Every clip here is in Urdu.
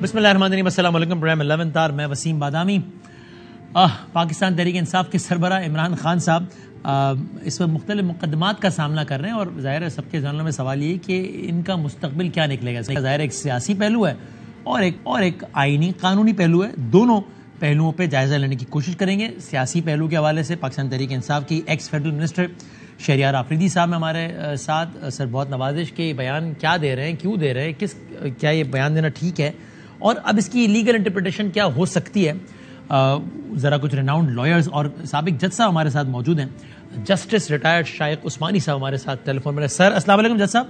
بسم اللہ الرحمن الرحیم. السلام علیکم. پروگرام 11 تار میں وسیم بادامی. پاکستان تحریک انصاف کے سربراہ عمران خان صاحب اس وقت مختلف مقدمات کا سامنا کر رہے ہیں اور ظاہر ہے سب کے ذہنوں میں سوال یہ کہ ان کا مستقبل کیا نکلے گا. ظاہر ایک سیاسی پہلو ہے اور ایک آئینی قانونی پہلو ہے. دونوں پہلوؤں پہ جائزہ لینے کی کوشش کریں گے. سیاسی پہلو کے حوالے سے پاکستان تحریک انصاف کی ex federal minister Shehryar Afridi sahib میں ہمارے ساتھ. سر بہت نوازش کہ بیان کیا دے رہے ہیں, کیوں دے رہے ہیں, کیا یہ بیان دینا ٹھیک ہے اور اب اس کی لیگل انٹرپریٹیشن کیا ہو سکتی ہے. ذرا کچھ ریناؤنڈ لائرز اور سابق جج صاحب ہمارے ساتھ موجود ہیں. جسٹس ریٹائرڈ شائق عثمانی صاحب ہمارے ساتھ ٹیلی فون پر. سر السلام علیکم. جج صاحب.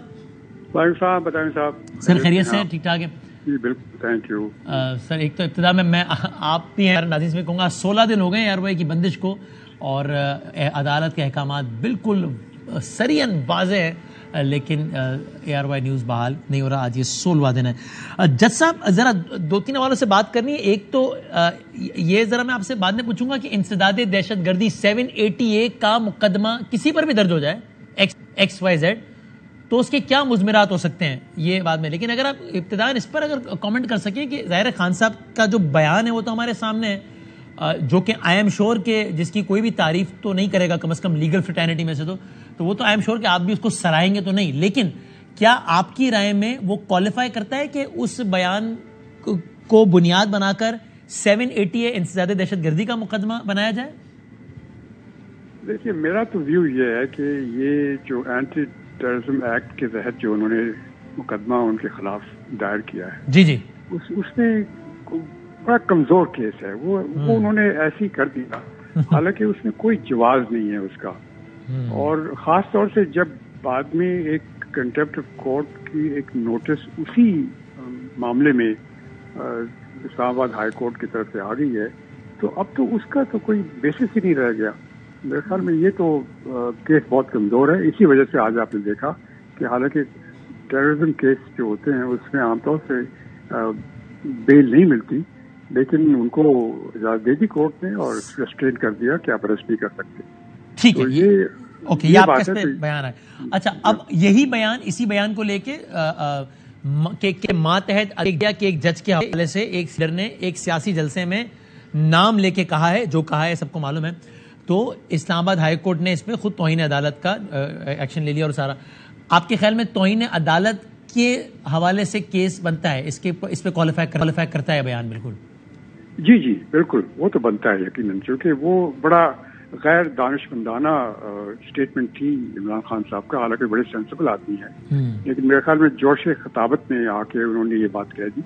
وعلیکم السلام. بتائیں صاحب. سر خیریت سے ٹھیک ٹھاک ہے؟ جی بالکل, تھینک یو. سر ایک تو ابتدا میں آپ بھی ہیں ناظرین سے کہوں گا 16 دن ہو گئے ایئر کی بندش کو اور عدالت کے احکامات بالکل سرین واضح ہیں لیکن ARY نیوز بحال نہیں ہو رہا. آج یہ 16واں دن ہے. جج صاحب ذرا 2-3 حوالوں سے بات کرنی ہے. ایک تو یہ ذرا میں آپ سے بعد میں پوچھوں گا کہ انسداد دہشت گردی 780A کا مقدمہ کسی پر بھی درج ہو جائے XYZ تو اس کے کیا مضمرات ہو سکتے ہیں یہ بعد میں, لیکن اگر آپ ابتداءً اس پر اگر کامنٹ کر سکیں کہ ظاہر خان صاحب کا جو بیان ہے وہ تو ہمارے سامنے ہے جو کہ آئی ایم شور کہ جس کی کوئی بھی تعریف تو نہیں کرے گا کم از کم لیگل فریٹرنٹی میں سے تو وہ تو آئی ایم شور کہ آپ بھی اس کو سرائیں گے تو نہیں, لیکن کیا آپ کی رائے میں وہ کوالیفائی کرتا ہے کہ اس بیان کو بنیاد بنا کر 780A انسداد دہشت گردی کا مقدمہ بنایا جائے؟ دیکھیے میرا تو ویو یہ ہے کہ یہ جو اینٹی ٹیررزم ایکٹ کے تحت جو انہوں نے مقدمہ ان کے خلاف دائر کیا ہے جی اس میں بڑا کمزور کیس ہے. وہ انہوں نے ایسی کر دیا حالانکہ اس میں کوئی جواز نہیں ہے اس کا. اور خاص طور سے جب بعد میں ایک کنٹیمپٹ آف کورٹ کی ایک نوٹس اسی معاملے میں اسلام آباد ہائی کورٹ کی طرف سے آ گئی ہے تو اب تو اس کا تو کوئی بیسس ہی نہیں رہ گیا. میرے خیال میں یہ تو کیس بہت کمزور ہے. اسی وجہ سے آج آپ نے دیکھا کہ حالانکہ ٹیررزم کیس جو ہوتے ہیں اس میں عام طور سے بیل نہیں ملتی لیکن ان کو اجازت دے دی کورٹ نے اور ریسٹرین کر دیا کہ آپ اریسٹ نہیں کر سکتے. ٹھیک ہے, یہ آپ کا بیان ہے. اچھا اب یہی بیان اسی بیان کو لے کے ماتحت کے ایک جج کے حوالے سے ایک سیلر نے ایک سیاسی جلسے میں نام لے کے کہا ہے جو کہا ہے سب کو معلوم ہے. تو اسلام آباد ہائی کورٹ نے اس پہ خود توہین عدالت کا ایکشن لے لیا اور سارا. آپ کے خیال میں توہین عدالت کے حوالے سے کیس بنتا ہے اس پہ کوالیفائی کرتا ہے بیان؟ بالکل جی بالکل وہ تو بنتا ہے یقیناً, کیونکہ وہ بڑا غیر دانشمندانہ اسٹیٹمنٹ تھی عمران خان صاحب کا. حالانکہ بڑے سینسیبل آدمی ہیں لیکن میرے خیال میں جوش خطابت میں آ کے انہوں نے یہ بات کہہ دی.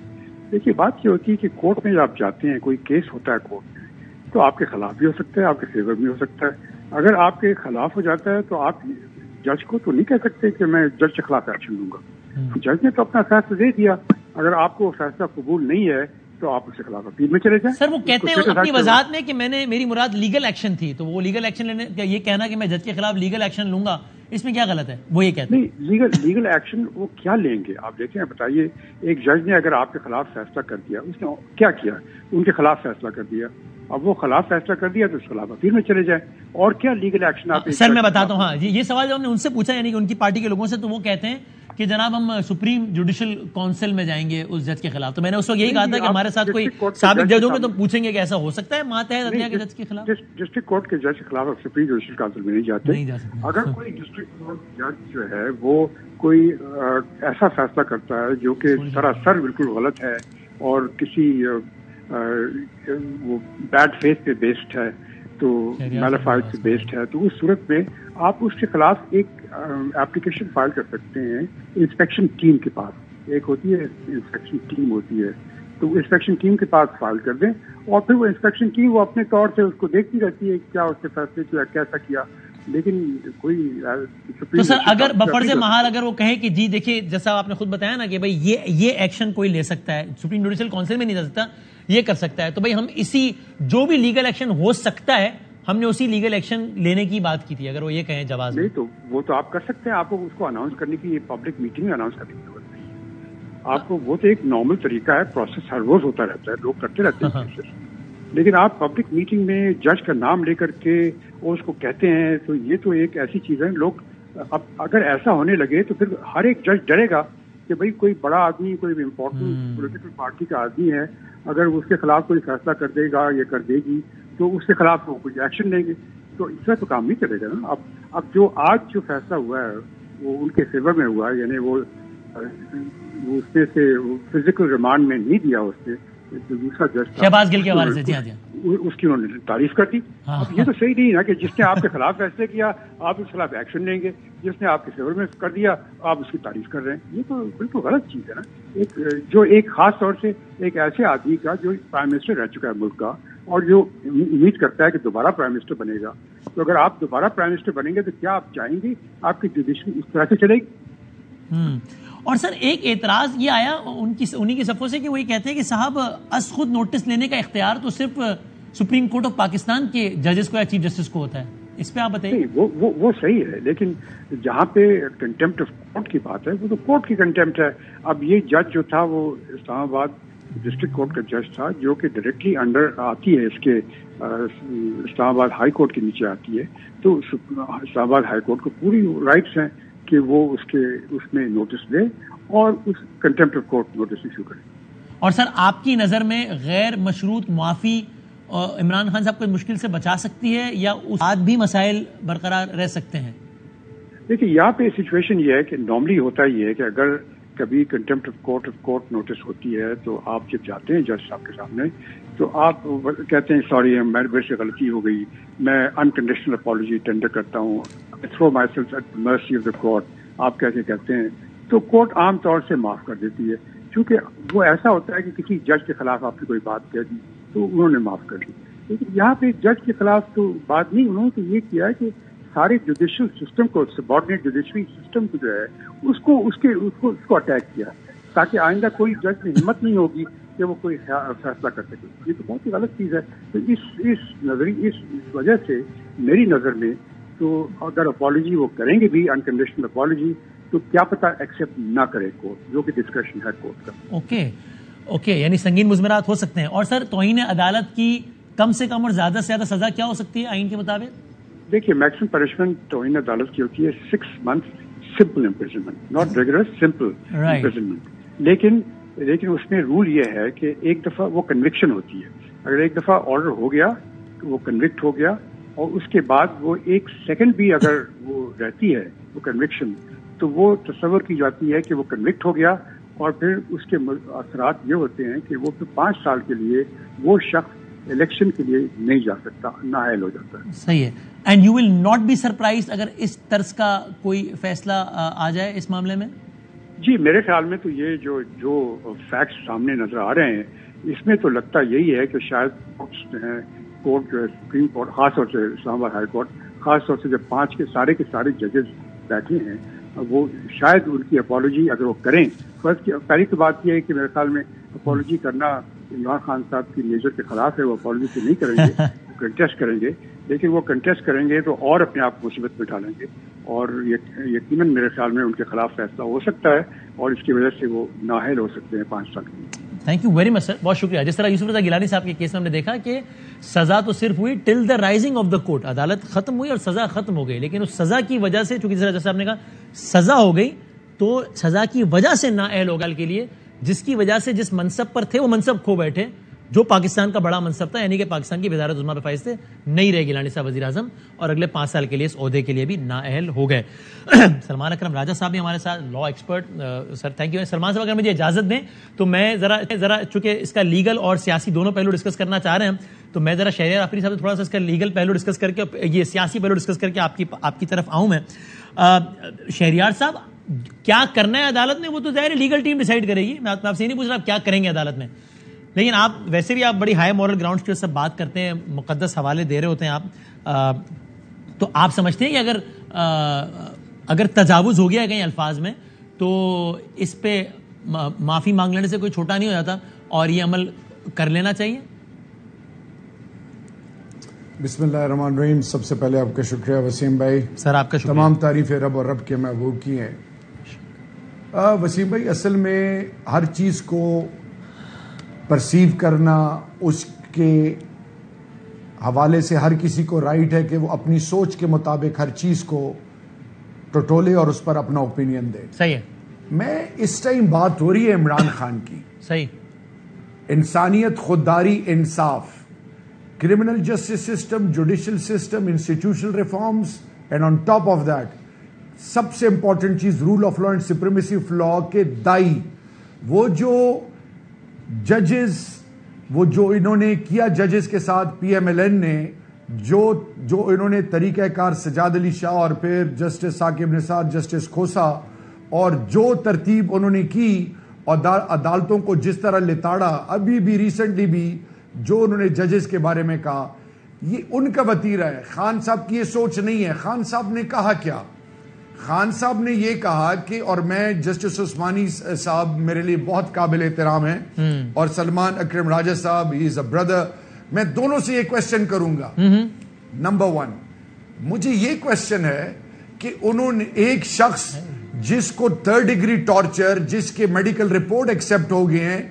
دیکھیے بات یہ ہوتی ہے کہ کورٹ میں جب آپ جاتے ہیں کوئی کیس ہوتا ہے کورٹ میں تو آپ کے خلاف بھی ہو سکتا ہے آپ کے فیور بھی ہو سکتا ہے. اگر آپ کے خلاف ہو جاتا ہے تو آپ جج کو تو نہیں کہہ سکتے کہ میں جج کے خلاف ایکشن لوں گا. جج نے تو اپنا فیصلہ دے دیا. اگر آپ کو فیصلہ قبول نہیں ہے تو آپ اس کے خلاف اپیل میں چلے جائیں. سر وہ کہتے ہیں اپنی وضاحت میں کہ میری مراد لیگل ایکشن تھی تو وہ لیگل ایکشن لینے یہ کہنا کہ میں جج کے خلاف لیگل ایکشن لوں گا اس میں کیا غلط ہے؟ وہ یہ کہتے ہیں نہیں لیگل ایکشن وہ کیا لیں گے آپ دیکھیں. بتائیے ایک جج نے اگر آپ کے خلاف فیصلہ کر دیا اس نے کیا کیا ان کے خلاف فیصلہ کر دیا. اب وہ خلاف فیصلہ کر دیا تو اس کے خلاف اپیل میں چلے جائیں اور کیا لیگل ایکشن آپ. سر میں بتاتا ہوں. ہاں یہ سوال جو ہم نے ان سے پوچھا یعنی کہ ان کی پارٹی کے لوگوں سے تو وہ کہتے ہیں کہ جناب ہم سپریم جوڈیشل کونسل میں جائیں گے اس جج کے خلاف. تو میں نے اس وقت یہی کہا تھا کہ ہمارے ساتھ کوئی سابق جج ہوں گے تو پوچھیں گے کہ ایسا ہو سکتا ہے ماتحت عدلیہ کے جج کے خلاف. ڈسٹرکٹ کورٹ کے جج کے خلاف سپریم جوڈیشل کونسل میں نہیں جاتے. اگر کوئی ڈسٹرکٹ کورٹ جج جو ہے وہ کوئی ایسا فیصلہ کرتا ہے جو کہ سراسر بالکل غلط ہے اور کسی وہ بیڈ فیتھ پہ بیسڈ ہے تو میلافائڈ سے بیسڈ ہے تو اس صورت میں آپ اس کے خلاف ایک اپلیکیشن فائل کر سکتے ہیں انسپیکشن ٹیم کے پاس. ایک ہوتی ہے انسپیکشن ٹیم ہوتی ہے تو انسپیکشن ٹیم کے پاس فائل کر دیں اور پھر وہ انسپیکشن ٹیم وہ اپنے طور سے اس کو دیکھتی رہتی ہے کیا اس کے فیصلے کیا کیسا کیا. لیکن کوئی تو سر اگر بفرض محال اگر وہ کہے کہ جی دیکھیے جیسا آپ نے خود بتایا نا کہ بھائی یہ ایکشن کوئی لے سکتا ہے سپریم جوڈیشل کونسل میں نہیں جا سکتا یہ کر سکتا ہے تو بھائی ہم اسی جو بھی لیگل ایکشن ہو سکتا ہے ہم نے اسی لیگل ایکشن لینے کی بات کی تھی. اگر وہ یہ کہیں جواز نہیں تو وہ تو آپ کر سکتے ہیں. آپ کو اس کو اناؤنس کرنے کی پبلک میٹنگ میں اناؤنس کرنے کی ضرورت نہیں ہے. آپ کو وہ تو ایک نارمل طریقہ ہے پروسیس ہر روز ہوتا رہتا ہے لوگ کرتے رہتے ہیں لیکن آپ پبلک میٹنگ میں جج کا نام لے کر کے اور اس کو کہتے ہیں تو یہ تو ایک ایسی چیز ہے. لوگ اب اگر ایسا ہونے لگے تو پھر ہر ایک جج ڈرے گا کہ بھئی کوئی بڑا آدمی، کوئی امپورٹنٹ پولیٹیکل پارٹی کا آدمی ہے، اگر اس کے خلاف کوئی فیصلہ کر دے گا یا کر دے گی تو اس کے خلاف وہ کچھ ایکشن لیں گے، تو اس طرح تو کام نہیں چلے گا نا. اب جو آج جو فیصلہ ہوا ہے وہ ان کے فیور میں ہوا ہے، یعنی وہ اس میں سے فزیکل ریمانڈ میں نہیں دیا اس نے، جو دوسرا جج تھا شہباز گل کے حوالے سے. جی ہاں جی اس کی انہوں نے تعریف کر دی. اب یہ تو صحیح نہیں نا کہ جس نے آپ کے خلاف فیصلے کیا آپ اس کے خلاف ایکشن لیں گے، جس نے آپ کے فیور میں کر دیا آپ اس کی تعریف کر رہے ہیں. یہ تو بالکل غلط چیز ہے نا. جو ایک خاص طور سے ایک ایسے آدمی کا جو پرائم منسٹر رہ چکا ہے ملک کا اور جو امید کرتا ہے کہ دوبارہ پرائم منسٹر بنے گا، تو اگر آپ دوبارہ پرائم منسٹر بنیں گے تو کیا آپ چاہیں گے آپ کی جوڈیشری اس طرح سے چلے گی؟ اور سر ایک اعتراض یہ آیا انہی کی صفوں سے کہ وہ یہ کہتے ہیں کہ صاحب از خود نوٹس لینے کا اختیار تو صرف سپریم کورٹ آف پاکستان کے ججز کو یا چیف جسٹس کو ہوتا ہے. اس پہ آپ بتائیے. وہ صحیح ہے، لیکن جہاں پہ کنٹمپٹ آف کورٹ کی بات ہے وہ تو کورٹ کی کنٹمپٹ ہے. اب یہ جج جو تھا وہ اسلام آباد ڈسٹرکٹ کورٹ کا جج تھا جو کہ ڈائریکٹلی انڈر آتی ہے اس کے اسلام آباد ہائی کورٹ کے نیچے آتی ہے، تو اسلام آباد ہائی کورٹ کو پوری رائٹس ہیں کہ وہ اس میں نوٹس دے اور اس contempt of court notice issue کرے. اور سر آپ کی نظر میں غیر مشروط معافی عمران خان صاحب کو مشکل سے بچا سکتی ہے یا اس بعد بھی مسائل برقرار رہ سکتے ہیں؟ دیکھیے یہاں پہ سچویشن یہ ہے کہ نارملی ہوتا یہ ہے کہ اگر کبھی کنٹمپٹ آف کورٹ نوٹس ہوتی ہے تو آپ جب جاتے ہیں جج صاحب کے سامنے تو آپ کہتے ہیں سوری میرے سے غلطی ہو گئی، میں انکنڈیشنل اپالوجی ٹینڈر کرتا ہوں، through myself at mercy of the court, آپ کیسے کہتے ہیں، تو کورٹ عام طور سے معاف کر دیتی ہے. کیونکہ وہ ایسا ہوتا ہے کہ کسی جج کے خلاف آپ نے کوئی بات کہہ دی تو انہوں نے معاف کر دی. لیکن یہاں پہ جج کے خلاف تو بات نہیں، انہوں نے تو یہ کیا ہے کہ سارے جوڈیشل سسٹم کو، سبارڈینیٹ جوڈیشری سسٹم کو جو ہے اس کو اٹیک کیا تاکہ آئندہ کوئی جج میں ہمت نہیں ہوگی کہ وہ کوئی فیصلہ کر سکے. یہ تو بہت ہی غلط چیز ہے. تو اس وجہ سے میری نظر میں تو اگر اپالوجی وہ کریں گے بھی انکنڈیشنل اپالوجی تو کیا پتہ ایکسیپٹ نہ کرے کورٹ، جو کہ ڈسکریشن ہے کورٹ کا. اوکے یعنی سنگین مضمرات ہو سکتے ہیں. اور سر توہین عدالت کی کم سے کم اور زیادہ سے زیادہ سزا کیا ہو سکتی ہے آئین کے مطابق؟ دیکھیے میکسیمم پنشمنٹ توہین عدالت کی ہوتی ہے 6 months simple imprisonment, not regular, simple imprisonment. لیکن اس میں رول یہ ہے کہ ایک دفعہ وہ کنوکشن ہوتی ہے. اگر ایک دفعہ آرڈر ہو گیا تو وہ کنوکٹ ہو گیا اور اس کے بعد وہ 1 سیکنڈ بھی اگر وہ رہتی ہے وہ کنوکشن تو وہ تصور کی جاتی ہے کہ وہ کنوکٹ ہو گیا اور پھر اس کے اثرات یہ ہوتے ہیں کہ وہ پھر 5 سال کے لیے وہ شخص الیکشن کے لیے نہیں جا سکتا، نااہل ہو جاتا ہے. صحیح ہے. And you will not be surprised اگر اس طرز کا کوئی فیصلہ آ جائے اس معاملے میں؟ جی میرے خیال میں تو یہ جو فیکٹس سامنے نظر آ رہے ہیں اس میں تو لگتا یہی ہے کہ شاید کورٹ جو ہے سپریم کورٹ، خاص طور سے اسلام آباد ہائی کورٹ، خاص طور سے جب 5 کے سارے ججز بیٹھے ہیں وہ شاید ان کی اپالوجی اگر وہ کریں. فرسٹ پہلی تو بات یہ ہے کہ میرے خیال میں اپالوجی کرنا عمران خان صاحب کی میجر کے خلاف ہے، وہ اپالوجی تو نہیں کریں گے، کنٹیسٹ کریں گے. لیکن وہ کنٹیسٹ کریں گے تو اور اپنے آپ کو مصیبت میں ڈالیں گے اور یقیناً میرے خیال میں ان کے خلاف فیصلہ ہو سکتا ہے اور اس کی وجہ سے وہ نااہل ہو سکتے ہیں 5 سال کے لیے. تھینک یو ویری مچ سر، بہت شکریہ. جس طرح یوسف رضا گیلانی صاحب کے کیس میں ہم نے دیکھا کہ سزا تو صرف ہوئی till the rising of the court, عدالت ختم ہوئی اور سزا ختم ہو گئی، لیکن اس سزا کی وجہ سے چونکہ جیسے آپ نے کہا سزا ہو گئی تو سزا کی وجہ سے نااہل ہو گیا کے لیے، جس کی وجہ سے جس منصب پر تھے وہ منصب کھو بیٹھے جو پاکستان کا بڑا منصب تھا، یعنی کہ پاکستان کی وزارت عظمیٰ پہ فائز تھے، نہیں رہے گیلانی صاحب وزیر اعظم اور اگلے 5 سال کے لیے اس عہدے کے لیے بھی نااہل ہو گئے. سلمان اکرم راجہ صاحب بھی ہمارے ساتھ، law expert. Sir thank you. Salman صاحب اگر مجھے اجازت دیں تو میں ذرا چونکہ اس کا لیگل اور سیاسی دونوں پہلو ڈسکس کرنا چاہ رہے ہیں تو میں ذرا شہریار آفری صاحب سے تھوڑا سا اس کا لیگل پہلو ڈسکس کر کے یہ سیاسی پہلو ڈسکس کر کے آپ کی طرف آؤں میں. شہریار صاحب کیا کرنا ہے عدالت میں وہ تو ظاہر لیگل ٹیم ڈیسائیڈ کرے گی، میں آپ سے نہیں پوچھ رہا آپ کیا کریں گے عدالت میں، لیکن آپ ویسے بھی آپ بڑی ہائی مورل گراؤنڈز کی سب بات کرتے ہیں، مقدس حوالے دے رہے ہوتے ہیں آپ، تو آپ سمجھتے ہیں کہ اگر تجاوز ہو گیا ہے کہیں الفاظ میں تو اس پہ معافی مانگ لینے سے کوئی چھوٹا نہیں ہو جاتا اور یہ عمل کر لینا چاہیے؟ بسم اللہ الرحمن الرحیم. سب سے پہلے آپ کا شکریہ وسیم بھائی. سر آپ کا شکریہ. تمام تعریفیں رب اور رب کے محبوب کی ہیں. وسیم بھائی اصل میں ہر چیز کو پرسیو کرنا، اس کے حوالے سے ہر کسی کو رائٹ ہے کہ وہ اپنی سوچ کے مطابق ہر چیز کو ٹٹولے اور اس پر اپنا اوپینین دے. صحیح ہے. میں اس ٹائم بات ہو رہی ہے عمران خان کی. صحیح. انسانیت, خودداری, انصاف, criminal justice system, judicial system, institutional reforms, and on top of that, سب سے امپورٹنٹ چیز rule of law and supremacy of law کے دائی. وہ جو ججز, وہ جو انہوں نے کیا ججز کے ساتھ پی ایم ایل این نے, جو انہوں نے طریقہ کار سجاد علی شاہ اور پھر جسٹس ثاقب نثار, جسٹس کھوسا, اور جو ترتیب انہوں نے کی اور عدالتوں کو جس طرح لتاڑا, ابھی بھی ریسنٹلی بھی جو انہوں نے ججز کے بارے میں کہا, یہ ان کا وتیرہ ہے. خان صاحب کی یہ سوچ نہیں ہے. خان صاحب نے کہا کیا؟ خان صاحب نے یہ کہا کہ, اور میں جسٹس عثمانی صاحب میرے لیے بہت قابل احترام ہیں, اور سلمان اکرم راجہ صاحب, ہی از اے بردر, میں دونوں سے یہ کوشچن کروں گا. نمبر 1, مجھے یہ کوشچن ہے کہ انہوں نے ایک شخص جس کو 3rd ڈگری ٹارچر, جس کے میڈیکل رپورٹ ایکسپٹ ہو گئے ہیں,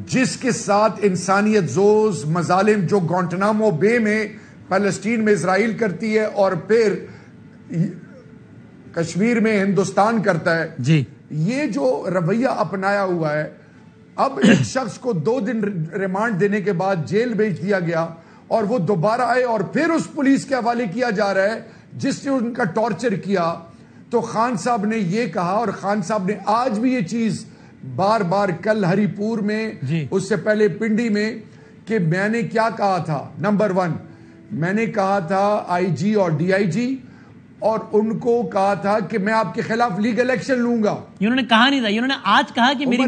جس کے ساتھ انسانیت زوز مظالم جو گوانٹنامو بے میں فلسطین میں اسرائیل کرتی ہے اور پھر کشمیر میں ہندوستان کرتا ہے, جی, یہ جو رویہ اپنایا ہوا ہے, اب ایک شخص کو 2 دن ریمانڈ دینے کے بعد جیل بھیج دیا گیا اور وہ دوبارہ آئے اور پھر اس پولیس کے حوالے کیا جا رہا ہے جس نے ان کا ٹارچر کیا. تو خان صاحب نے یہ کہا, اور خان صاحب نے آج بھی یہ چیز بار بار, کل ہری پور میں, اس سے پہلے پنڈی میں, کہ میں نے کیا کہا تھا. نمبر 1, میں نے کہا تھا آئی جی اور ڈی آئی جی, اور ان کو کہا تھا کہ میں آپ کے خلاف لیگل ایکشن لوں گا. انہوں نے کہا نہیں تھا, انہوں نے آج کہا کہ میں نے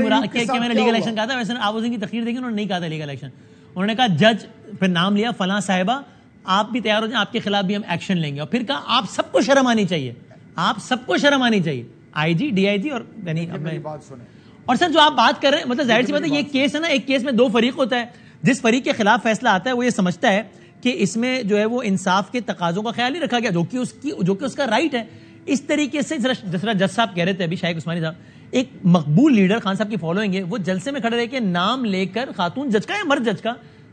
لیگل ایکشن کہا تھا. ویسے آپ اس کی تقریر دیکھیں, انہوں نے نہیں کہا تھا لیگل ایکشن. انہوں نے کہا جج, پھر نام لیا فلاں صاحبہ, آپ بھی تیار ہو جائیں, آپ کے خلاف بھی ہم ایکشن لیں گے. اور پھر کہا آپ سب کو شرم آنی چاہیے, آپ سب کو شرم آنی چاہیے, آئی جی, ڈی آئی جی, اور یعنی بات سنیں. اور سر جو آپ بات کر رہے ہیں, مطلب ظاہر سی بات ہے, یہ کیس ہے نا, ایک کیس میں 2 فریق ہوتا ہے. جس فریق کے خلاف فیصلہ آتا ہے وہ یہ سمجھتا ہے کہ اس میں جو ہے وہ انصاف کے تقاضوں کا خیال نہیں رکھا گیا, جو کہ اس کا رائٹ ہے. اس طریقے سے جس طرح جج صاحب کہہ رہے تھے ابھی, شائق عثمانی صاحب, ایک مقبول لیڈر خان صاحب کی فالوئنگ ہے, وہ جلسے میں کھڑے رہے کہ نام لے کر, خاتون جج کا یا مرد جج کا,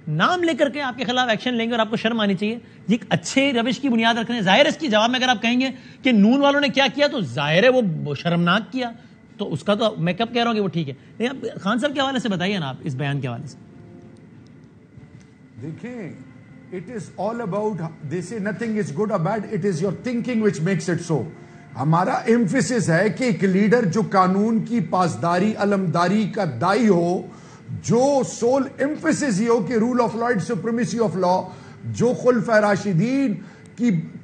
نام لے کر کے آپ کے خلاف ایکشن لیں گے اور آپ کو شرم آنی چاہیے. یہ ایک اچھے روش کی بنیاد رکھنے. ظاہر ہے اس کی جواب میں اگر آپ کہیں گے کہ نون والوں نے کیا کیا, تو ظاہر ہے وہ شرمناک کیا, تو اس کا تو میں کب کہہ رہا ہوں کہ وہ ٹھیک ہے. لیکن خان صاحب کے حوالے سے بتائیے نا آپ اس بیان کے حوالے سے. دیکھیں, it is all about, they say nothing is good or bad, it is your thinking which makes it so. ہمارا ایمفیسس ہے کہ ایک لیڈر جو قانون کی پاسداری, علمداری کا دائی ہو, جو سول ایمفیسس یہ ہو کہ rule of law and supremacy of law, جو خلفائے راشدین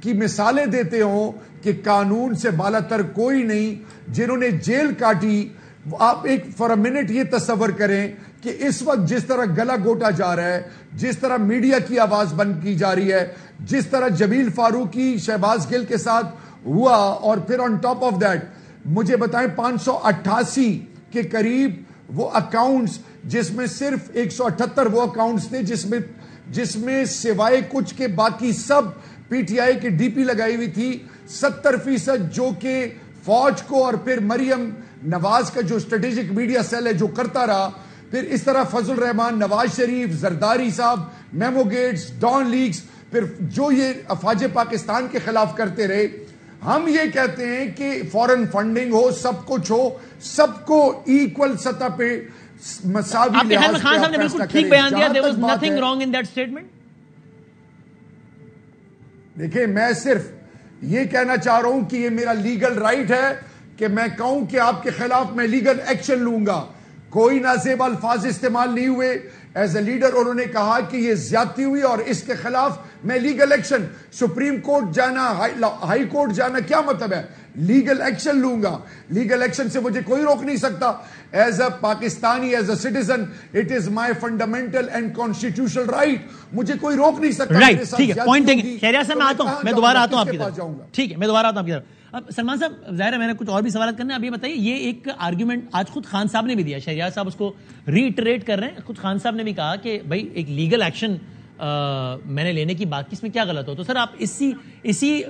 کی مثالیں دیتے ہوں کہ قانون سے بالا تر کوئی نہیں, جنہوں نے جیل کاٹی. آپ ایک فار اے منٹ یہ تصور کریں کہ اس وقت جس طرح گلا گھوٹا جا رہا ہے, جس طرح میڈیا کی آواز بند کی جا رہی ہے, جس طرح جمیل فاروقی شہباز گل کے ساتھ ہوا, اور پھر آن ٹاپ آف دیٹ مجھے بتائیں 588 کے قریب وہ اکاؤنٹس, جس میں صرف 178 وہ اکاؤنٹس تھے جس میں سوائے کچھ کے باقی سب پی ٹی آئی کی ڈی پی لگائی ہوئی تھی. 70% جو کہ فوج کو, اور پھر مریم نواز کا جو اسٹریٹجک میڈیا سیل ہے جو کرتا رہا. پھر اس طرح فضل الرحمان, نواز شریف, زرداری صاحب, میمو گیٹس, ڈان لیگز, پھر جو یہ افواج پاکستان کے خلاف کرتے رہے. ہم یہ کہتے ہیں کہ فورن فنڈنگ ہو, سب کچھ ہو, سب کو ایکول سطح پہ مساوی لحاظ خان صاحب نے بالکل ٹھیک بیان دیا. there was nothing wrong in that statement. دیکھیں, میں صرف یہ کہنا چاہ رہا ہوں کہ یہ میرا لیگل رائٹ ہے کہ میں کہوں کہ آپ کے خلاف میں لیگل ایکشن لوں گا. کوئی نازیب الفاظ استعمال نہیں ہوئے. ایز اے لیڈر انہوں نے کہا کہ یہ زیادتی ہوئی اور اس کے خلاف میں لیگل ایکشن, سپریم کورٹ جانا, ہائی کورٹ جانا, کیا مطلب ہے, لیگل ایکشن لوں گا. لیگل ایکشن سے مجھے کوئی روک نہیں سکتا. As a Pakistani, as a citizen, it is my fundamental and constitutional right. مجھے کوئی روک نہیں سکتا. رائٹ, ٹھیک ہے, پوائنٹ ٹیکن. خیریت سے میں آتا ہوں, میں دوبارہ آتا ہوں آپ کی طرف. ٹھیک ہے, میں دوبارہ آتا ہوں آپ کی طرف. اب سلمان صاحب, ظاہر ہے میں نے کچھ اور بھی سوالات کرنے ہیں. اب یہ بتائیے, یہ ایک آرگیومنٹ آج خود خان صاحب نے بھی دیا, شہریار صاحب اس کو ریٹریٹ کر رہے ہیں. خود خان صاحب نے بھی کہا کہ بھائی ایک لیگل ایکشن میں نے لینے کی بات کی, اس میں کیا غلط ہو. تو سر آپ اسی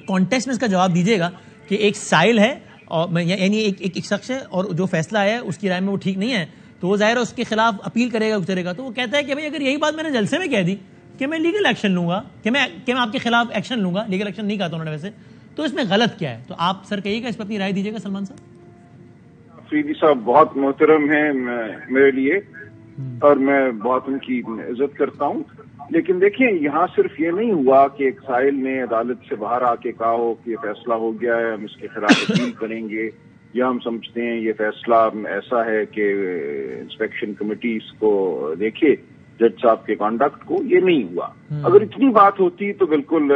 کانٹیکسٹ میں اس کا جواب دیجیے گا کہ ایک سائل ہے, اور یعنی ایک شخص ہے, اور جو فیصلہ ہے اس کی رائے میں وہ ٹھیک نہیں ہے, تو وہ ظاہر ہے اس کے خلاف اپیل کرے گا, گزرے گا. تو وہ کہتا ہے کہ بھائی اگر یہی بات میں نے جلسے میں کہہ دی کہ میں لیگل ایکشن لوں گا, کہ میں آپ کے خلاف ایکشن لوں گا, لیگل ایکشن نہیں کہا تھا انہوں نے ویسے, تو اس میں غلط کیا ہے. تو آپ سر کہیے گا, اس پر اپنی رائے دیجیے گا. سلمان صاحب, فریدی صاحب بہت محترم ہیں میرے لیے اور میں بہت ان کی عزت کرتا ہوں، لیکن دیکھیں یہاں صرف یہ نہیں ہوا کہ ایک سائل نے عدالت سے باہر آ کے کہا ہو کہ یہ فیصلہ ہو گیا ہے، ہم اس کے خلاف اپیل کریں گے، یا ہم سمجھتے ہیں یہ فیصلہ ایسا ہے کہ انسپیکشن کمیٹی اس کو دیکھے جج صاحب کے کانڈکٹ کو. یہ نہیں ہوا. اگر اتنی بات ہوتی تو بالکل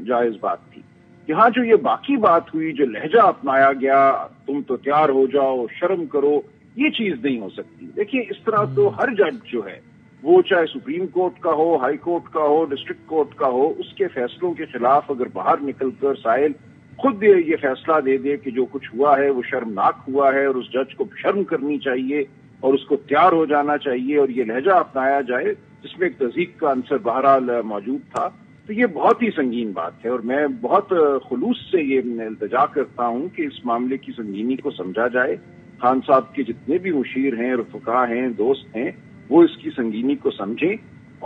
جائز بات تھی. یہاں جو یہ باقی بات ہوئی، جو لہجہ اپنایا گیا، تم تو تیار ہو جاؤ، شرم کرو، یہ چیز نہیں ہو سکتی. دیکھیے اس طرح تو ہر جج جو ہے وہ چاہے سپریم کورٹ کا ہو، ہائی کورٹ کا ہو، ڈسٹرکٹ کورٹ کا ہو، اس کے فیصلوں کے خلاف اگر باہر نکل کر سائل خود یہ فیصلہ دے دے کہ جو کچھ ہوا ہے وہ شرمناک ہوا ہے اور اس جج کو شرم کرنی چاہیے اور اس کو تیار ہو جانا چاہیے اور یہ لہجہ اپنایا جائے جس میں ایک تذیق کا عنصر بہرحال موجود تھا، تو یہ بہت ہی سنگین بات ہے. اور میں بہت خلوص سے یہ التجا کرتا ہوں کہ اس معاملے کی سنگینی کو سمجھا جائے. خان صاحب کے جتنے بھی مشیر ہیں، رفقا ہیں، دوست ہیں، وہ اس کی سنگینی کو سمجھیں.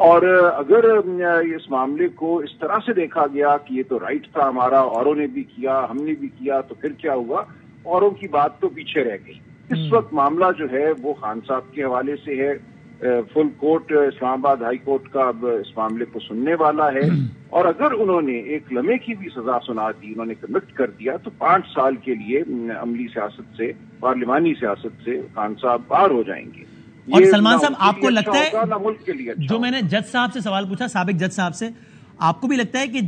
اور اگر اس معاملے کو اس طرح سے دیکھا گیا کہ یہ تو رائٹ تھا ہمارا، اوروں نے بھی کیا، ہم نے بھی کیا، تو پھر کیا ہوا؟ اوروں کی بات تو پیچھے رہ گئی. اس وقت معاملہ جو ہے وہ خان صاحب کے حوالے سے ہے. فل کورٹ اسلام آباد ہائی کورٹ کا اب اس معاملے کو سننے والا ہے، اور اگر انہوں نے ایک لمحے کی بھی سزا سنا دی، انہوں نے کمٹ کر دیا، تو 5 سال کے لیے عملی سیاست سے، پارلیمانی سیاست سے خان صاحب باہر ہو جائیں گے. اور سلمان صاحب آپ کو لگتا ہے، جو میں نے جج صاحب سے سوال پوچھا، سابق جج صاحب سے، آپ کو بھی لگتا ہے کہ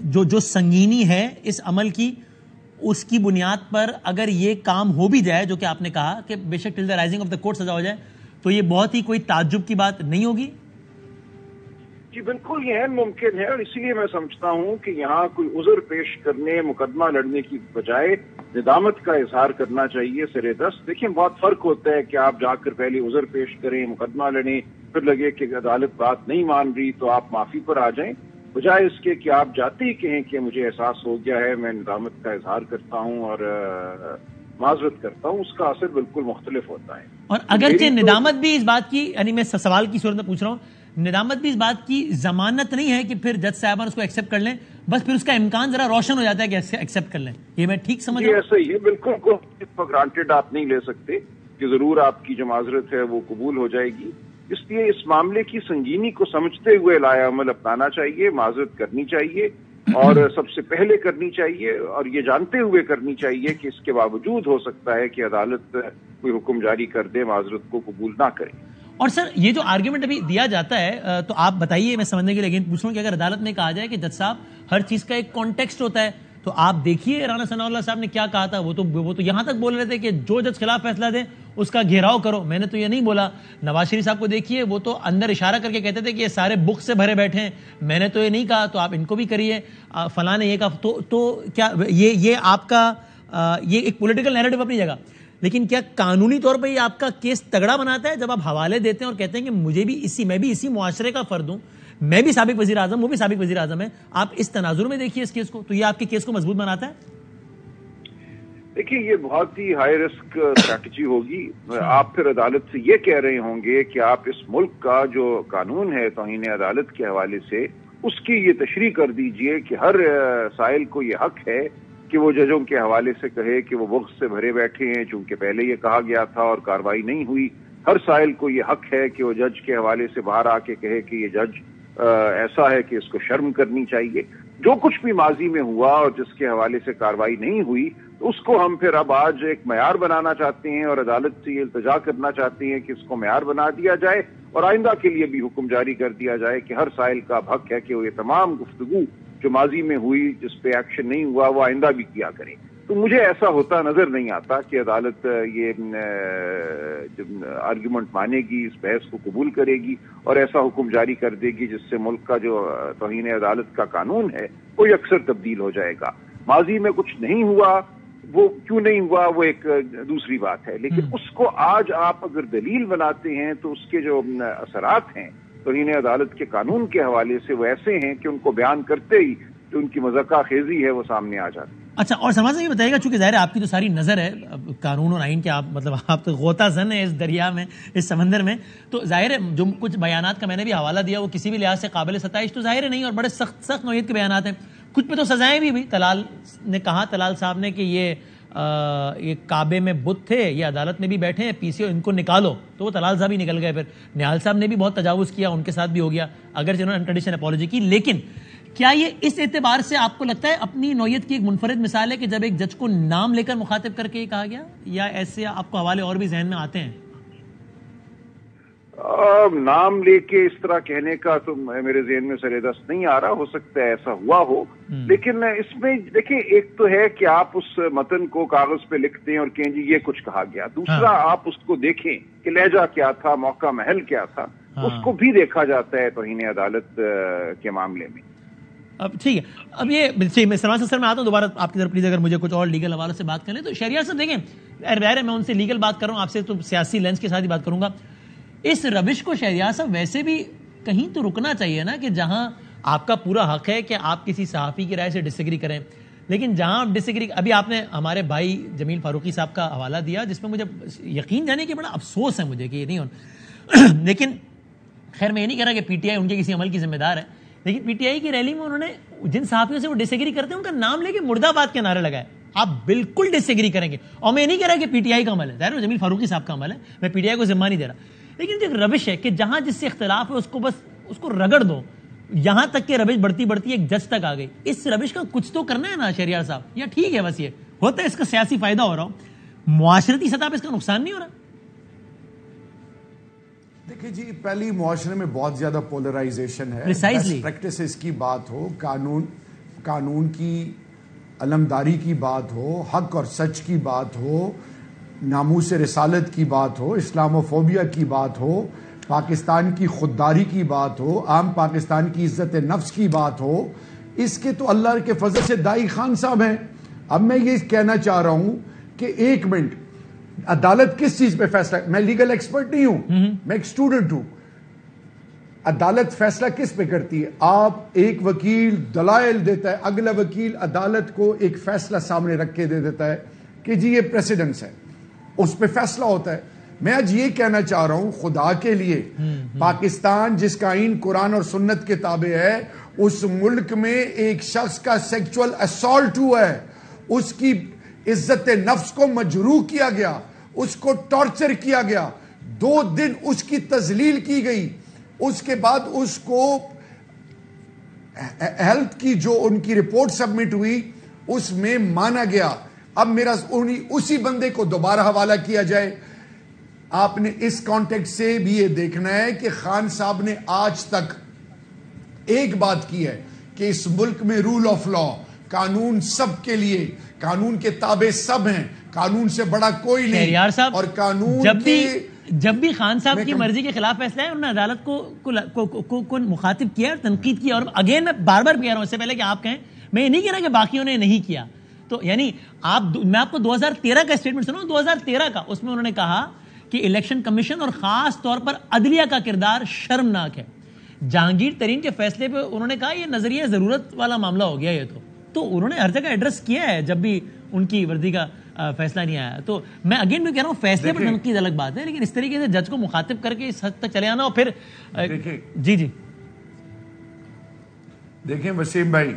جو سنگینی ہے اس عمل کی، اس کی بنیاد پر اگر یہ کام ہو بھی جائے، جو کہ آپ نے کہا کہ بے شک till the rising of the court سزا ہو جائے، تو یہ بہت ہی کوئی تعجب کی بات نہیں ہوگی؟ جی بالکل، یہ ممکن ہے، اور اسی لیے میں سمجھتا ہوں کہ یہاں کوئی عذر پیش کرنے، مقدمہ لڑنے کی بجائے ندامت کا اظہار کرنا چاہیے سرے دست. دیکھیں بہت فرق ہوتا ہے کہ آپ جا کر پہلے عذر پیش کریں، مقدمہ لڑیں، پھر لگے کہ عدالت بات نہیں مان رہی تو آپ معافی پر آ جائیں، بجائے اس کے کہ آپ جاتے ہی کہیں کہ مجھے احساس ہو گیا ہے، میں ندامت کا اظہار کرتا ہوں اور معذرت کرتا ہوں. اس کا اثر بالکل مختلف ہوتا ہے. اور اگرچہ ندامت بھی اس بات کی، یعنی میں سوال کی صورت میں پوچھ رہا ہوں، ندامت بھی اس بات کی ضمانت نہیں ہے کہ پھر جج صاحبان اس کو ایکسیپٹ کر لیں، بس پھر اس کا امکان ذرا روشن ہو جاتا ہے کہ ایکسیپٹ کر لیں. یہ میں ٹھیک سمجھ رہا ہوں؟ ایسا ہی ہے، بالکل کو گرانٹیڈ آپ نہیں لے سکتے کہ ضرور آپ کی جو معذرت ہے وہ قبول ہو جائے گی. اس لیے اس معاملے کی سنگینی کو سمجھتے ہوئے لایا عمل اپنانا چاہیے، معذرت کرنی چاہیے، اور سب سے پہلے کرنی چاہیے، اور یہ جانتے ہوئے کرنی چاہیے کہ اس کے باوجود ہو سکتا ہے کہ عدالت کوئی حکم جاری کر دے، معذرت کو قبول نہ کرے. اور سر یہ جو آرگیومنٹ ابھی دیا جاتا ہے، تو آپ بتائیے، میں سمجھنے کے لیے پوچھ رہا ہوں کہ اگر عدالت میں کہا جائے کہ جج صاحب ہر چیز کا ایک کانٹیکسٹ ہوتا ہے، تو آپ دیکھیے رانا ثناء اللہ صاحب نے کیا کہا تھا. وہ تو یہاں تک بول رہے تھے کہ جو جج خلاف فیصلہ دے اس کا گھیراؤ کرو. میں نے تو یہ نہیں بولا. نواز شریف صاحب کو دیکھیے، وہ تو اندر اشارہ کر کے کہتے تھے کہ یہ سارے بک سے بھرے بیٹھے ہیں. میں نے تو یہ نہیں کہا، تو آپ ان کو بھی کریے. فلاں نے یہ کہا، تو کیا یہ آپ کا یہ ایک پولیٹیکل نیریٹو اپنی جگہ، لیکن کیا قانونی طور پہ یہ آپ کا کیس تگڑا بناتا ہے جب آپ حوالے دیتے ہیں اور کہتے ہیں کہ میں بھی اسی معاشرے کا فرد ہوں، میں بھی سابق وزیر اعظم، وہ بھی سابق وزیر اعظم ہے، آپ اس تناظر میں دیکھیے اس کیس کو، تو یہ آپ کے کیس کو مضبوط بناتا ہے؟ دیکھیے یہ بہت ہی ہائی رسک اسٹریٹجی ہوگی. آپ پھر عدالت سے یہ کہہ رہے ہوں گے کہ آپ اس ملک کا جو قانون ہے توہین عدالت کے حوالے سے، اس کی یہ تشریح کر دیجئے کہ ہر سائل کو یہ حق ہے کہ وہ ججوں کے حوالے سے کہے کہ وہ بغض سے بھرے بیٹھے ہیں، چونکہ پہلے یہ کہا گیا تھا اور کارروائی نہیں ہوئی. ہر سائل کو یہ حق ہے کہ وہ جج کے حوالے سے باہر آ کے کہے کہ یہ جج ایسا ہے کہ اس کو شرم کرنی چاہیے. جو کچھ بھی ماضی میں ہوا اور جس کے حوالے سے کارروائی نہیں ہوئی، تو اس کو ہم پھر اب آج ایک معیار بنانا چاہتے ہیں اور عدالت سے یہ التجا کرنا چاہتے ہیں کہ اس کو معیار بنا دیا جائے اور آئندہ کے لیے بھی حکم جاری کر دیا جائے کہ ہر سائل کا حق ہے کہ وہ یہ تمام گفتگو جو ماضی میں ہوئی جس پہ ایکشن نہیں ہوا وہ آئندہ بھی کیا کرے. تو مجھے ایسا ہوتا نظر نہیں آتا کہ عدالت یہ آرگیومنٹ مانے گی، اس بحث کو قبول کرے گی اور ایسا حکم جاری کر دے گی جس سے ملک کا جو توہین عدالت کا قانون ہے وہ اکثر تبدیل ہو جائے گا. ماضی میں کچھ نہیں ہوا، وہ کیوں نہیں ہوا وہ ایک دوسری بات ہے، لیکن اس کو آج آپ اگر دلیل بناتے ہیں تو اس کے جو اثرات ہیں توہین عدالت کے قانون کے حوالے سے وہ ایسے ہیں کہ ان کو بیان کرتے ہی جو ان کی مذاکرہ خیزی ہے وہ سامنے آ جاتی ہے. اچھا، اور سلمان صاحب یہ بتائیے گا، چونکہ ظاہر ہے آپ کی تو ساری نظر ہے قانون اور آئین کے، آپ تو غوطہ زن ہیں اس دریا میں، اس سمندر میں، تو ظاہر ہے جو کچھ بیانات کا میں نے بھی حوالہ دیا وہ کسی بھی لحاظ سے قابل ستائش تو ظاہر نہیں، اور بڑے سخت نوعیت کے بیانات ہیں. کچھ پہ تو سزائیں بھی طلال نے کہا، طلال صاحب نے کہ یہ یہ کعبے میں بت تھے، یہ عدالت میں بھی بیٹھے ہیں، پی سی او ان کو نکالو، تو وہ طلال صاحب ہی نکل گئے. پھر نہال صاحب نے بھی بہت تجاوز کیا، ان کے ساتھ بھی ہو گیا، اگر جنہوں نے انکنڈیشنل اپالوجی کی. لیکن کیا یہ اس اعتبار سے آپ کو لگتا ہے اپنی نوعیت کی ایک منفرد مثال ہے کہ جب ایک جج کو نام لے کر مخاطب کر کے یہ کہا گیا، یا ایسے آپ کو حوالے اور بھی ذہن میں آتے ہیں؟ نام لے کے اس طرح کہنے کا تو میرے ذہن میں سر دست نہیں آ رہا، ہو سکتا ہے ایسا ہوا ہو. لیکن اس میں دیکھیں، ایک تو ہے کہ آپ اس متن کو کاغذ پہ لکھتے ہیں اور کہیں جی یہ کچھ کہا گیا، دوسرا آپ اس کو دیکھیں کہ لہجہ کیا تھا، موقع محل کیا تھا، اس کو بھی دیکھا جاتا ہے توہین عدالت کے معاملے میں. اب ٹھیک ہے، اب یہ میں سلمان سر میں آتا ہوں دوبارہ آپ کی طرف، پلیز اگر مجھے کچھ اور لیگل حوالے سے بات کریں تو شہریار صاحب دیکھیں، ظاہر ہے میں ان سے لیگل بات کر رہا ہوں، آپ سے تو سیاسی لینس کے ساتھ ہی بات کروں گا. اس روش کو شہریار صاحب ویسے بھی کہیں تو رکنا چاہیے نا، کہ جہاں آپ کا پورا حق ہے کہ آپ کسی صحافی کی رائے سے ڈس ایگری کریں، لیکن جہاں آپ ڈس ایگری، ابھی آپ نے ہمارے بھائی جمیل فاروقی صاحب کا حوالہ دیا جس میں مجھے یقین جانے کہ بڑا افسوس ہے مجھے کہ یہ نہیں ہونا. لیکن خیر میں یہ نہیں کہہ رہا کہ پی ٹی آئی ان کے کسی عمل کی ذمہ دار ہے، لیکن پی ٹی آئی کی ریلی میں انہوں نے جن صحافیوں سے وہ ڈس ایگری کرتے ہیں ان کا نام لے کے مرد آباد کے نعرے لگائے. آپ بالکل ڈس ایگری کریں گے، اور میں یہ نہیں کہہ رہا کہ پی ٹی آئی کا عمل ہے، ظاہر جمیل فاروقی صاحب کا عمل ہے، میں پی ٹی آئی کو ذمہ نہیں دے رہا، لیکن جو روش ہے کہ جہاں جس سے اختلاف ہے اس کو بس اس کو رگڑ دو، یہاں تک کہ روش بڑھتی بڑھتی ایک جج تک آ گئی. اس روش کا کچھ تو کرنا ہے نا شہریار صاحب، یا ٹھیک ہے بس یہ ہوتا ہے اس کا سیاسی فائدہ ہو رہا ہو، معاشرتی سطح پہ اس کا نقصان نہیں ہو رہا؟ دیکھیں جی، پہلی معاشرے میں بہت زیادہ پولرائزیشن ہے، Precisely. پریکٹسز کی بات ہو، قانون کی علمداری کی بات ہو، حق اور سچ کی بات ہو، ناموس رسالت کی بات ہو، اسلام و فوبیا کی بات ہو، پاکستان کی خودداری کی بات ہو، عام پاکستان کی عزت نفس کی بات ہو، اس کے تو اللہ کے فضل سے دائی خان صاحب ہیں. اب میں یہ کہنا چاہ رہا ہوں کہ ایک منٹ، عدالت کس چیز پہ فیصلہ، میں لیگل ایکسپرٹ نہیں ہوں، میں ایک اسٹوڈنٹ ہوں. عدالت فیصلہ کس پہ کرتی ہے؟ آپ ایک وکیل دلائل دیتا ہے، اگلا وکیل عدالت کو ایک فیصلہ سامنے رکھ کے دے دیتا ہے کہ جی یہ پریسیڈنس ہے، اس پہ فیصلہ ہوتا ہے. میں آج یہ کہنا چاہ رہا ہوں خدا کے لیے، پاکستان جس کا آئین قرآن اور سنت کے تابع ہے، اس ملک میں ایک شخص کا سیکچول اسالٹ ہوا ہے، اس کی عزت نفس کو مجروح کیا گیا، اس کو ٹارچر کیا گیا، 2 دن اس کی تذلیل کی گئی، اس کے بعد اس کو ہیلتھ کی جو ان کی رپورٹ سبمٹ ہوئی اس میں مانا گیا. اب میرا اسی بندے کو دوبارہ حوالہ کیا جائے. آپ نے اس کانٹیکٹ سے بھی یہ دیکھنا ہے کہ خان صاحب نے آج تک ایک بات کی ہے کہ اس ملک میں رول آف لا، قانون سب کے لیے، قانون کے تابع سب ہیں، قانون سے بڑا کوئی نہیں. اور قانون جب بھی خان صاحب کی مرضی کے خلاف فیصلہ ہے، انہوں نے عدالت کو مخاطب کیا اور تنقید کیا. اور اگین میں بار بار کہہ رہا ہوں، اس سے پہلے کہ آپ کہیں، میں یہ نہیں کہہ رہا کہ باقیوں نے نہیں کیا. تو یعنی میں آپ کو 2013 کا اسٹیٹمنٹ سناؤں، 2013 کا، اس میں انہوں نے کہا کہ الیکشن کمیشن اور خاص طور پر عدلیہ کا کردار شرمناک ہے. جہانگیر ترین کے فیصلے پہ انہوں نے کہا یہ نظریہ ضرورت والا معاملہ ہو گیا. یہ تو انہوں نے ہر جگہ ایڈریس کیا ہے جب بھی ان کی ورزی کا فیصلہ نہیں آیا. تو میں اگین بھی کہہ رہا ہوں فیصلے پر تنقید الگ بات ہے، لیکن اس طریقے سے جج کو مخاطب کر کے اس حد تک چلے آنا. اور پھر جی دیکھیں وسیم بھائی،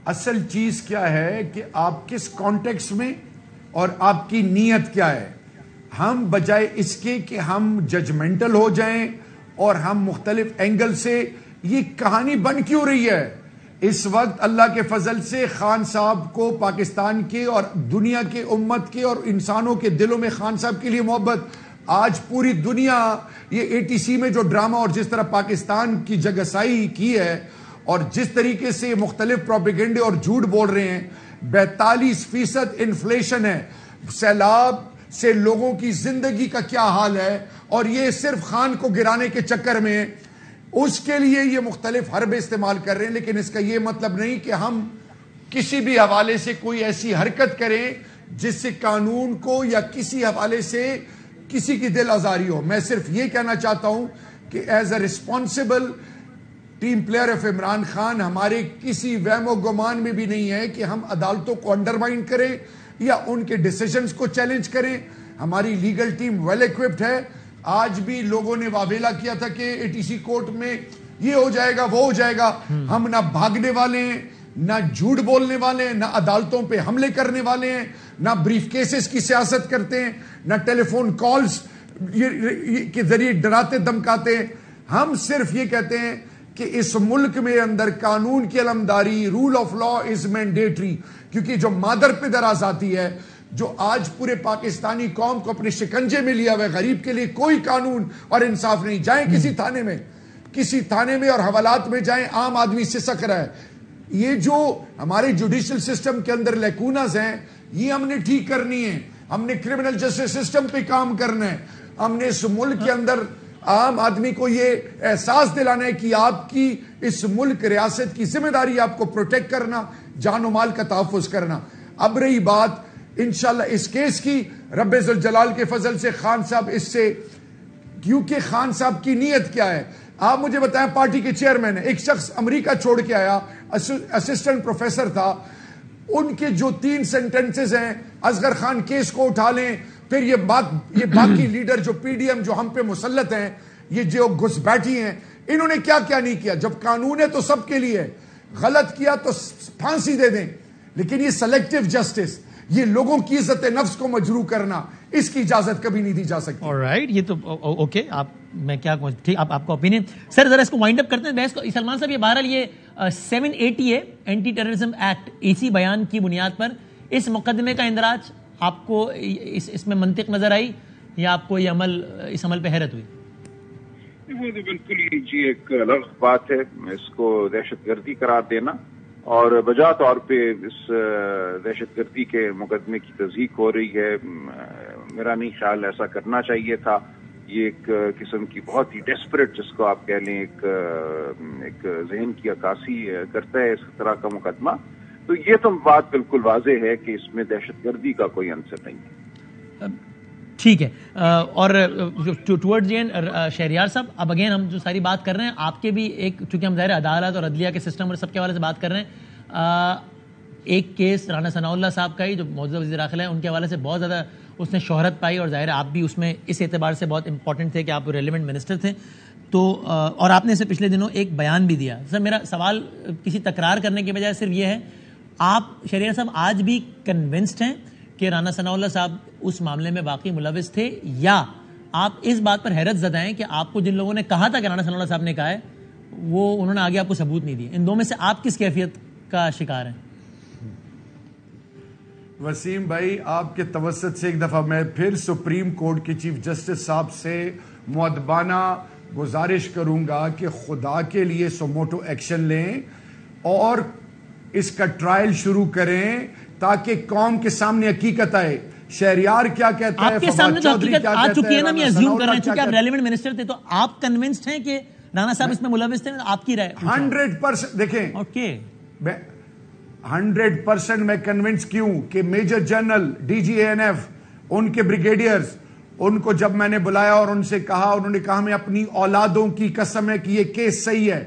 اصل چیز کیا ہے کہ آپ کس کانٹیکس میں اور آپ کی نیت کیا ہے. ہم بجائے اس کے کہ ہم ججمنٹل ہو جائیں اور ہم مختلف اینگل سے، یہ کہانی بن کیوں رہی ہے اس وقت؟ اللہ کے فضل سے خان صاحب کو پاکستان کے اور دنیا کے امت کے اور انسانوں کے دلوں میں خان صاحب کے لیے محبت. آج پوری دنیا یہ ATC میں جو ڈرامہ اور جس طرح پاکستان کی جگسائی کی ہے اور جس طریقے سے مختلف پروپیگنڈے اور جھوٹ بول رہے ہیں، 42% انفلیشن ہے، سیلاب سے لوگوں کی زندگی کا کیا حال ہے، اور یہ صرف خان کو گرانے کے چکر میں اس کے لیے یہ مختلف حربے استعمال کر رہے ہیں. لیکن اس کا یہ مطلب نہیں کہ ہم کسی بھی حوالے سے کوئی ایسی حرکت کریں جس سے قانون کو یا کسی حوالے سے کسی کی دل آزاری ہو. میں صرف یہ کہنا چاہتا ہوں کہ as a responsible team player of Imran Khan, ہمارے کسی وہم و گمان میں بھی نہیں ہے کہ ہم عدالتوں کو انڈرمائن کریں یا ان کے ڈیسیجنز کو چیلنج کریں. ہماری لیگل ٹیم ویل ایکوپڈ ہے. آج بھی لوگوں نے واویلا کیا تھا کہ ATC کورٹ میں یہ ہو جائے گا وہ ہو جائے گا. ہم نہ بھاگنے والے ہیں نہ جھوٹ بولنے والے ہیں، نہ عدالتوں پہ حملے کرنے والے ہیں، نہ بریف کیسز کی سیاست کرتے ہیں، نہ ٹیلی فون کالز کے ذریعے ڈراتے دمکاتے ہیں. ہم صرف یہ کہتے ہیں کہ اس ملک میں اندر قانون کی علمداری، rule of law is mandatory, کیونکہ جو مادر پدر آزادی ہے، جو آج پورے پاکستانی قوم کو اپنے شکنجے میں لیا ہوا ہے، غریب کے لیے کوئی قانون اور انصاف نہیں. جائیں کسی تھانے میں اور حوالات میں جائیں، عام آدمی سسک رہا ہے. یہ جو ہمارے جوڈیشل سسٹم کے اندر لیکونز ہیں، یہ ہم نے ٹھیک کرنی ہے. ہم نے کرمنل جسٹس سسٹم پہ کام کرنا ہے. ہم نے اس ملک کے اندر عام آدمی کو یہ احساس دلانا ہے کہ آپ کی اس ملک ریاست کی ذمہ داری آپ کو پروٹیکٹ کرنا، جان و مال کا تحفظ کرنا. اب رہی بات انشاءاللہ اس کیس کی، رب ذوالجلال کے فضل سے خان صاحب اس سے، کیونکہ خان صاحب کی نیت کیا ہے آپ مجھے بتائیں. پارٹی کے چیئرمین ہے، ایک شخص امریکہ چھوڑ کے آیا، اسسٹنٹ پروفیسر تھا. ان کے جو 3 سینٹنسز ہیں، اصغر خان کیس کو اٹھا لیں، پھر یہ باقی لیڈر جو پی ڈی ایم جو ہم پہ مسلط ہیں، یہ جو گھس بیٹھی ہیں، انہوں نے کیا کیا نہیں کیا. جب قانون ہے تو سب کے لیے، غلط کیا تو پھانسی دے دیں. لیکن یہ سلیکٹیو جسٹس، یہ لوگوں کی عزت نفس کو مجروح کرنا، اس کی اجازت کبھی نہیں دی جا سکتی. آلرائٹ، یہ تو اوکے، میں کیا ٹھیک، آپ کا اوپینین سر. ذرا اس کو وائنڈ اپ کرتے ہیں بحث کو. سلمان صاحب، یہ بہرحال یہ 780 اینٹی ٹیررزم ایکٹ اسی بیان کی بنیاد پر اس مقدمے کا اندراج آپ کو اس میں منطق نظر آئی، یا آپ کو یہ اس عمل پہ حیرت ہوئی؟ وہ تو بالکل جی ایک الگ بات ہے، اس کو دہشت گردی قرار دینا، اور بجا طور پہ اس دہشت گردی کے مقدمے کی تصدیق ہو رہی ہے. میرا نہیں خیال ایسا کرنا چاہیے تھا. یہ ایک قسم کی بہت ہی ڈیسپریٹ، جس کو آپ کہہ لیں، ایک ذہن کی عکاسی کرتا ہے اس طرح کا مقدمہ. تو یہ تو بات بالکل واضح ہے کہ اس میں دہشت گردی کا کوئی عنصر نہیں ہے. ٹھیک ہے. اور ٹورڈ جی اینڈ شہریار صاحب، اب اگین ہم جو ساری بات کر رہے ہیں آپ کے بھی ایک، چونکہ ہم ظاہر عدالت اور عدلیہ کے سسٹم اور سب کے حوالے سے بات کر رہے ہیں، ایک کیس رانا ثناء اللہ صاحب کا ہی جو موجودہ وزیر داخلہ ہے، ان کے حوالے سے بہت زیادہ اس نے شہرت پائی، اور ظاہر ہے آپ بھی اس میں اس اعتبار سے بہت امپورٹنٹ تھے کہ آپ ریلیونٹ منسٹر تھے. تو اور آپ نے اسے پچھلے دنوں ایک بیان بھی دیا. سر میرا سوال کسی تکرار کرنے کے بجائے صرف یہ ہے، آپ شہریار صاحب آج بھی کنونسڈ ہیں کہ رانا ثناء اللہ صاحب اس معاملے میں واقعی ملوث تھے، یا آپ اس بات پر حیرت زدہ ہیں کہ آپ کو جن لوگوں نے کہا تھا کہ رانا ثناء اللہ صاحب نے کہا ہے، وہ انہوں نے آگے آپ کو ثبوت نہیں دیے؟ ان دو میں سے آپ کس کیفیت کا شکار ہیں؟ وسیم بھائی، آپ کے توسط سے ایک دفعہ میں پھر سپریم کورٹ کے چیف جسٹس صاحب سے مؤدبانہ گزارش کروں گا کہ خدا کے لیے سوموٹو ایکشن لیں اور اس کا ٹرائل شروع کریں تاکہ قوم کے سامنے حقیقت آئے. شہریار کیا کہتا ہے، آپ کے سامنے تو حقیقت آ چکی ہے نا. میں اسیوم کر رہا ہوں چونکہ آپ ریلیونٹ منسٹر تھے، تو آپ کنونسڈ ہیں کہ رانا صاحب اس میں ملوث تھے؟ آپ کی رائے 100%. دیکھیں، اوکے، 100% میں کنونس کیوں کہ میجر جنرل ڈی جی اے این ایف، ان کے بریگیڈیئرز، ان کو جب میں نے بلایا اور ان سے کہا، انہوں نے کہا ہمیں اپنی اولادوں کی قسم ہے کہ یہ کیس صحیح ہے.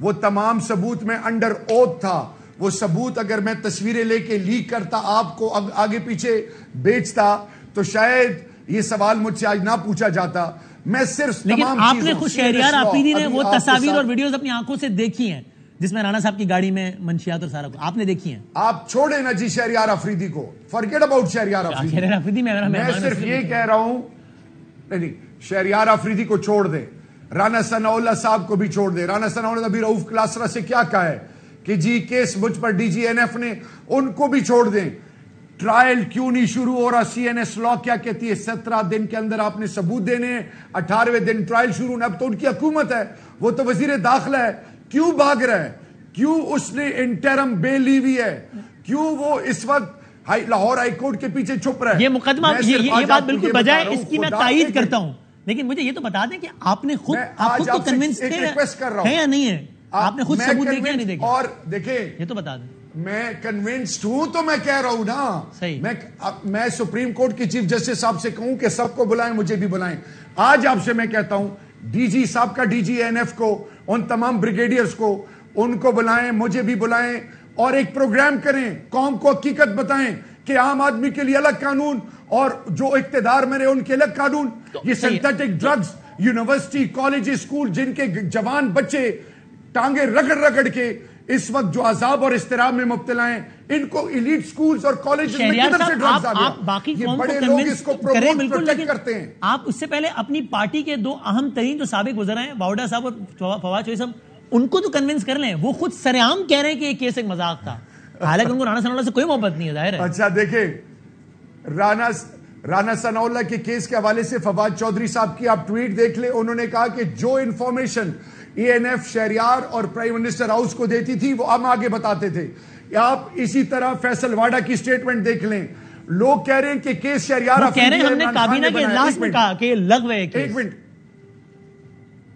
وہ تمام ثبوت میں انڈر اوتھ تھا. وہ ثبوت اگر میں تصویریں لے کے لیک کرتا، آپ کو آگے پیچھے بیچتا، تو شاید یہ سوال مجھ سے آج نہ پوچھا جاتا. میں صرف لیکن تمام آپ نے خود شہریار آفریدی نے وہ تصاویر اور ویڈیوز اپنی آنکھوں سے دیکھی ہیں جس میں رانا صاحب کی گاڑی میں منشیات اور سارا کو آپ نے دیکھی ہیں. آپ چھوڑیں نا جی شہریار آفریدی کو، فرگیٹ اباؤٹ شہریار آفریدی. میں صرف یہ کہہ رہا ہوں، نہیں، شہریار آفریدی کو چھوڑ دیں، رانا ثناء اللہ صاحب کو بھی چھوڑ دیں. رانا ثناء اللہ بھی رؤوف کلاسرا سے کیا کہا ہے کہ جی کیس مجھ پر ڈی جی این ایف نے، ان کو بھی چھوڑ دیں. ٹرائل کیوں نہیں شروع ہو رہا؟ سی این ایس لا کیا کہتی ہے؟ 17 دن کے اندر آپ نے ثبوت دینے ہیں، 18ویں دن ٹرائل شروع ہونا. اب تو ان کی حکومت ہے، وہ تو وزیر داخلہ ہے، کیوں بھاگ رہا ہے؟ کیوں اس نے انٹرم بیل لی ہوئی ہے؟ کیوں وہ اس وقت لاہور ہائی کورٹ کے پیچھے چھپ رہا ہے؟ یہ مقدمہ، یہ بات بالکل بجائے اس کی میں تائید کرتا ہوں، لیکن مجھے یہ تو بتا دیں کہ آپ نے خود تو کنونس تھے یا نہیں ہے؟ آپ نے خود ثبوت دیکھا نہیں دیکھا؟ اور دیکھیں، یہ تو بتا دیں. میں کنونسڈ ہوں تو میں کہہ رہا ہوں نا. صحیح. میں سپریم کورٹ کے چیف جسٹس صاحب سے کہوں کہ سب کو بلائیں، مجھے بھی بلائیں. آج آپ سے میں کہتا ہوں ڈی جی صاحب کا، ڈی جی این ایف کو، ان تمام بریگیڈیئرز کو، ان کو بلائیں، مجھے بھی بلائیں، اور ایک پروگرام کریں، قوم کو حقیقت بتائیں کہ عام آدمی کے لیے الگ قانون اور جو اقتدار میں رہے ان کے الگ قانون. یہ synthetic drugs, university, college, school, جن کے جوان بچے ٹانگیں رگڑ رگڑ کے اس وقت جو عذاب اور اضطراب میں مبتلا ہیں ان کو ایلیٹ سکولز اور کالجز میں کدھر سے ڈرگز آ گیا؟ یہ بڑے لوگ اس کو پروموٹ پروٹیکٹ کرتے ہیں. آپ اس سے پہلے اپنی پارٹی کے دو اہم ترین جو سابق وزراء ہیں باوڈا صاحب اور فواد چوہدری صاحب ان کو تو کنونس کر لیں. وہ خود سرعام کہہ رہے ہیں کہ یہ کیس ایک مذاق تھا, حالانکہ ان کو رانا ثناء اللہ سے کوئی محبت نہیں ہے. ظاہر ہے. اچھا دیکھیں رانا ثناء اللہ کے کیس کے حوالے سے فواد چوہدری صاحب کی آپ ٹویٹ دیکھ لیں. انہوں نے کہا کہ جو انفارمیشن ENF شہریار اور پرائم منسٹر ہاؤس کو دیتی تھی وہ ہم آگے بتاتے تھے. آپ اسی طرح فیصل واڈا کی سٹیٹمنٹ دیکھ لیں. لوگ کہہ رہے ہیں کہ کیس شہریار کہہ رہے ہیں ہم نے کابینہ کے اجلاس میں کہا کہ یہ لغو ہے.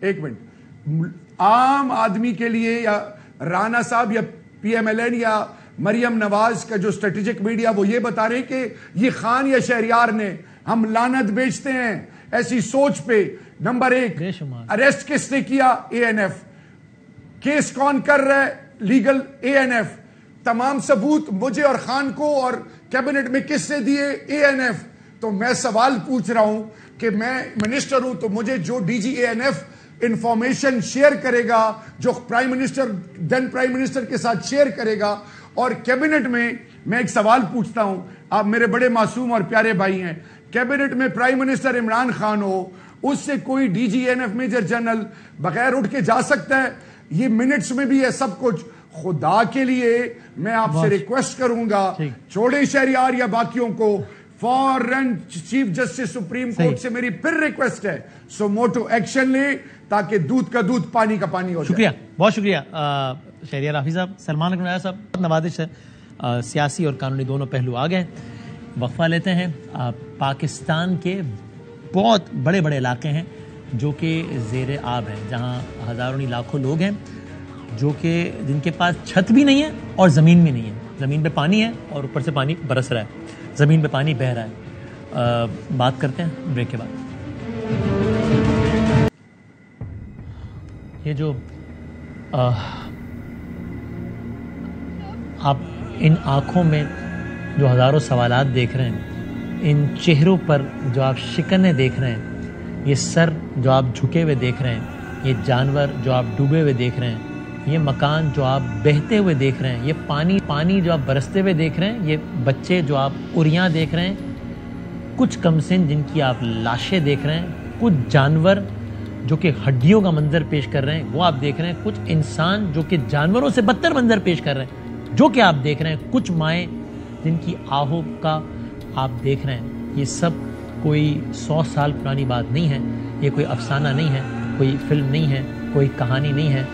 ایک منٹ عام آدمی کے لیے یا رانا صاحب یا PMLN یا مریم نواز کا جو اسٹریٹجک میڈیا وہ یہ بتا رہے ہیں کہ یہ خان یا شہریار نے ہم لعنت بیچتے ہیں ایسی سوچ پہ. نمبر 1 اریسٹ کس نے کیا؟ ANF. کیس کون کر رہا ہے؟ Legal ANF. تمام ثبوت مجھے اور خان کو اور کیبنٹ میں کس نے دیے؟ ANF. تو میں سوال پوچھ رہا ہوں کہ میں منسٹر ہوں تو مجھے جو DG ANF انفارمیشن شیئر کرے گا, جو پرائم منسٹر کے ساتھ شیئر کرے گا, اور کیبنٹ میں میں ایک سوال پوچھتا ہوں, آپ میرے بڑے معصوم اور پیارے بھائی ہیں, کیبنٹ میں پرائم منسٹر عمران خان ہو, اس سے کوئی DG ANF میجر جنرل بغیر اٹھ کے جا سکتا ہے؟ یہ منٹس میں بھی ہے سب کچھ. خدا کے لیے میں آپ سے ریکویسٹ کروں گا, چھوڑے شہریار یا باقیوں کو, فورن چیف جسٹس سپریم کورٹ سے میری پھر ریکویسٹ ہے سو موٹو ایکشن لے تاکہ دودھ کا دودھ پانی کا پانی ہو جائے. شکریہ, بہت شکریہ شہریار حافظ صاحب. سلمان اکرم صاحب, نوازش ہے, سیاسی اور قانونی دونوں پہلو آ گئے. وقفہ لیتے ہیں. پاکستان کے بہت بڑے بڑے علاقے ہیں جو کہ زیر آب ہیں, جہاں ہزاروں نہیں لاکھوں لوگ ہیں جو کہ جن کے پاس چھت بھی نہیں ہے اور زمین بھی نہیں ہے. زمین پہ پانی ہے اور اوپر سے پانی برس رہا ہے, زمین پہ پانی بہہ رہا ہے. بات کرتے ہیں بریک کے بعد. یہ جو آپ ان آنکھوں میں جو ہزاروں سوالات دیکھ رہے ہیں, ان چہروں پر جو آپ شکنیں دیکھ رہے ہیں, یہ سر جو آپ جھکے ہوئے دیکھ رہے ہیں, یہ جانور جو آپ ڈوبے ہوئے دیکھ رہے ہیں, یہ مکان جو آپ بہتے ہوئے دیکھ رہے ہیں, یہ پانی جو آپ برستے ہوئے دیکھ رہے ہیں, یہ بچے جو آپ اریاں دیکھ رہے ہیں, کچھ کمسن جن کی آپ لاشیں دیکھ رہے ہیں, کچھ جانور جو کہ ہڈیوں کا منظر پیش کر رہے ہیں وہ آپ دیکھ رہے ہیں, کچھ انسان جو کہ جانوروں سے بدتر منظر پیش کر رہے ہیں جو کہ آپ دیکھ رہے ہیں, کچھ مائیں جن کی آہوں کا آپ دیکھ رہے ہیں. یہ سب کوئی 100 سال پرانی بات نہیں ہے, یہ کوئی افسانہ نہیں ہے, کوئی فلم نہیں ہے, کوئی کہانی نہیں ہے,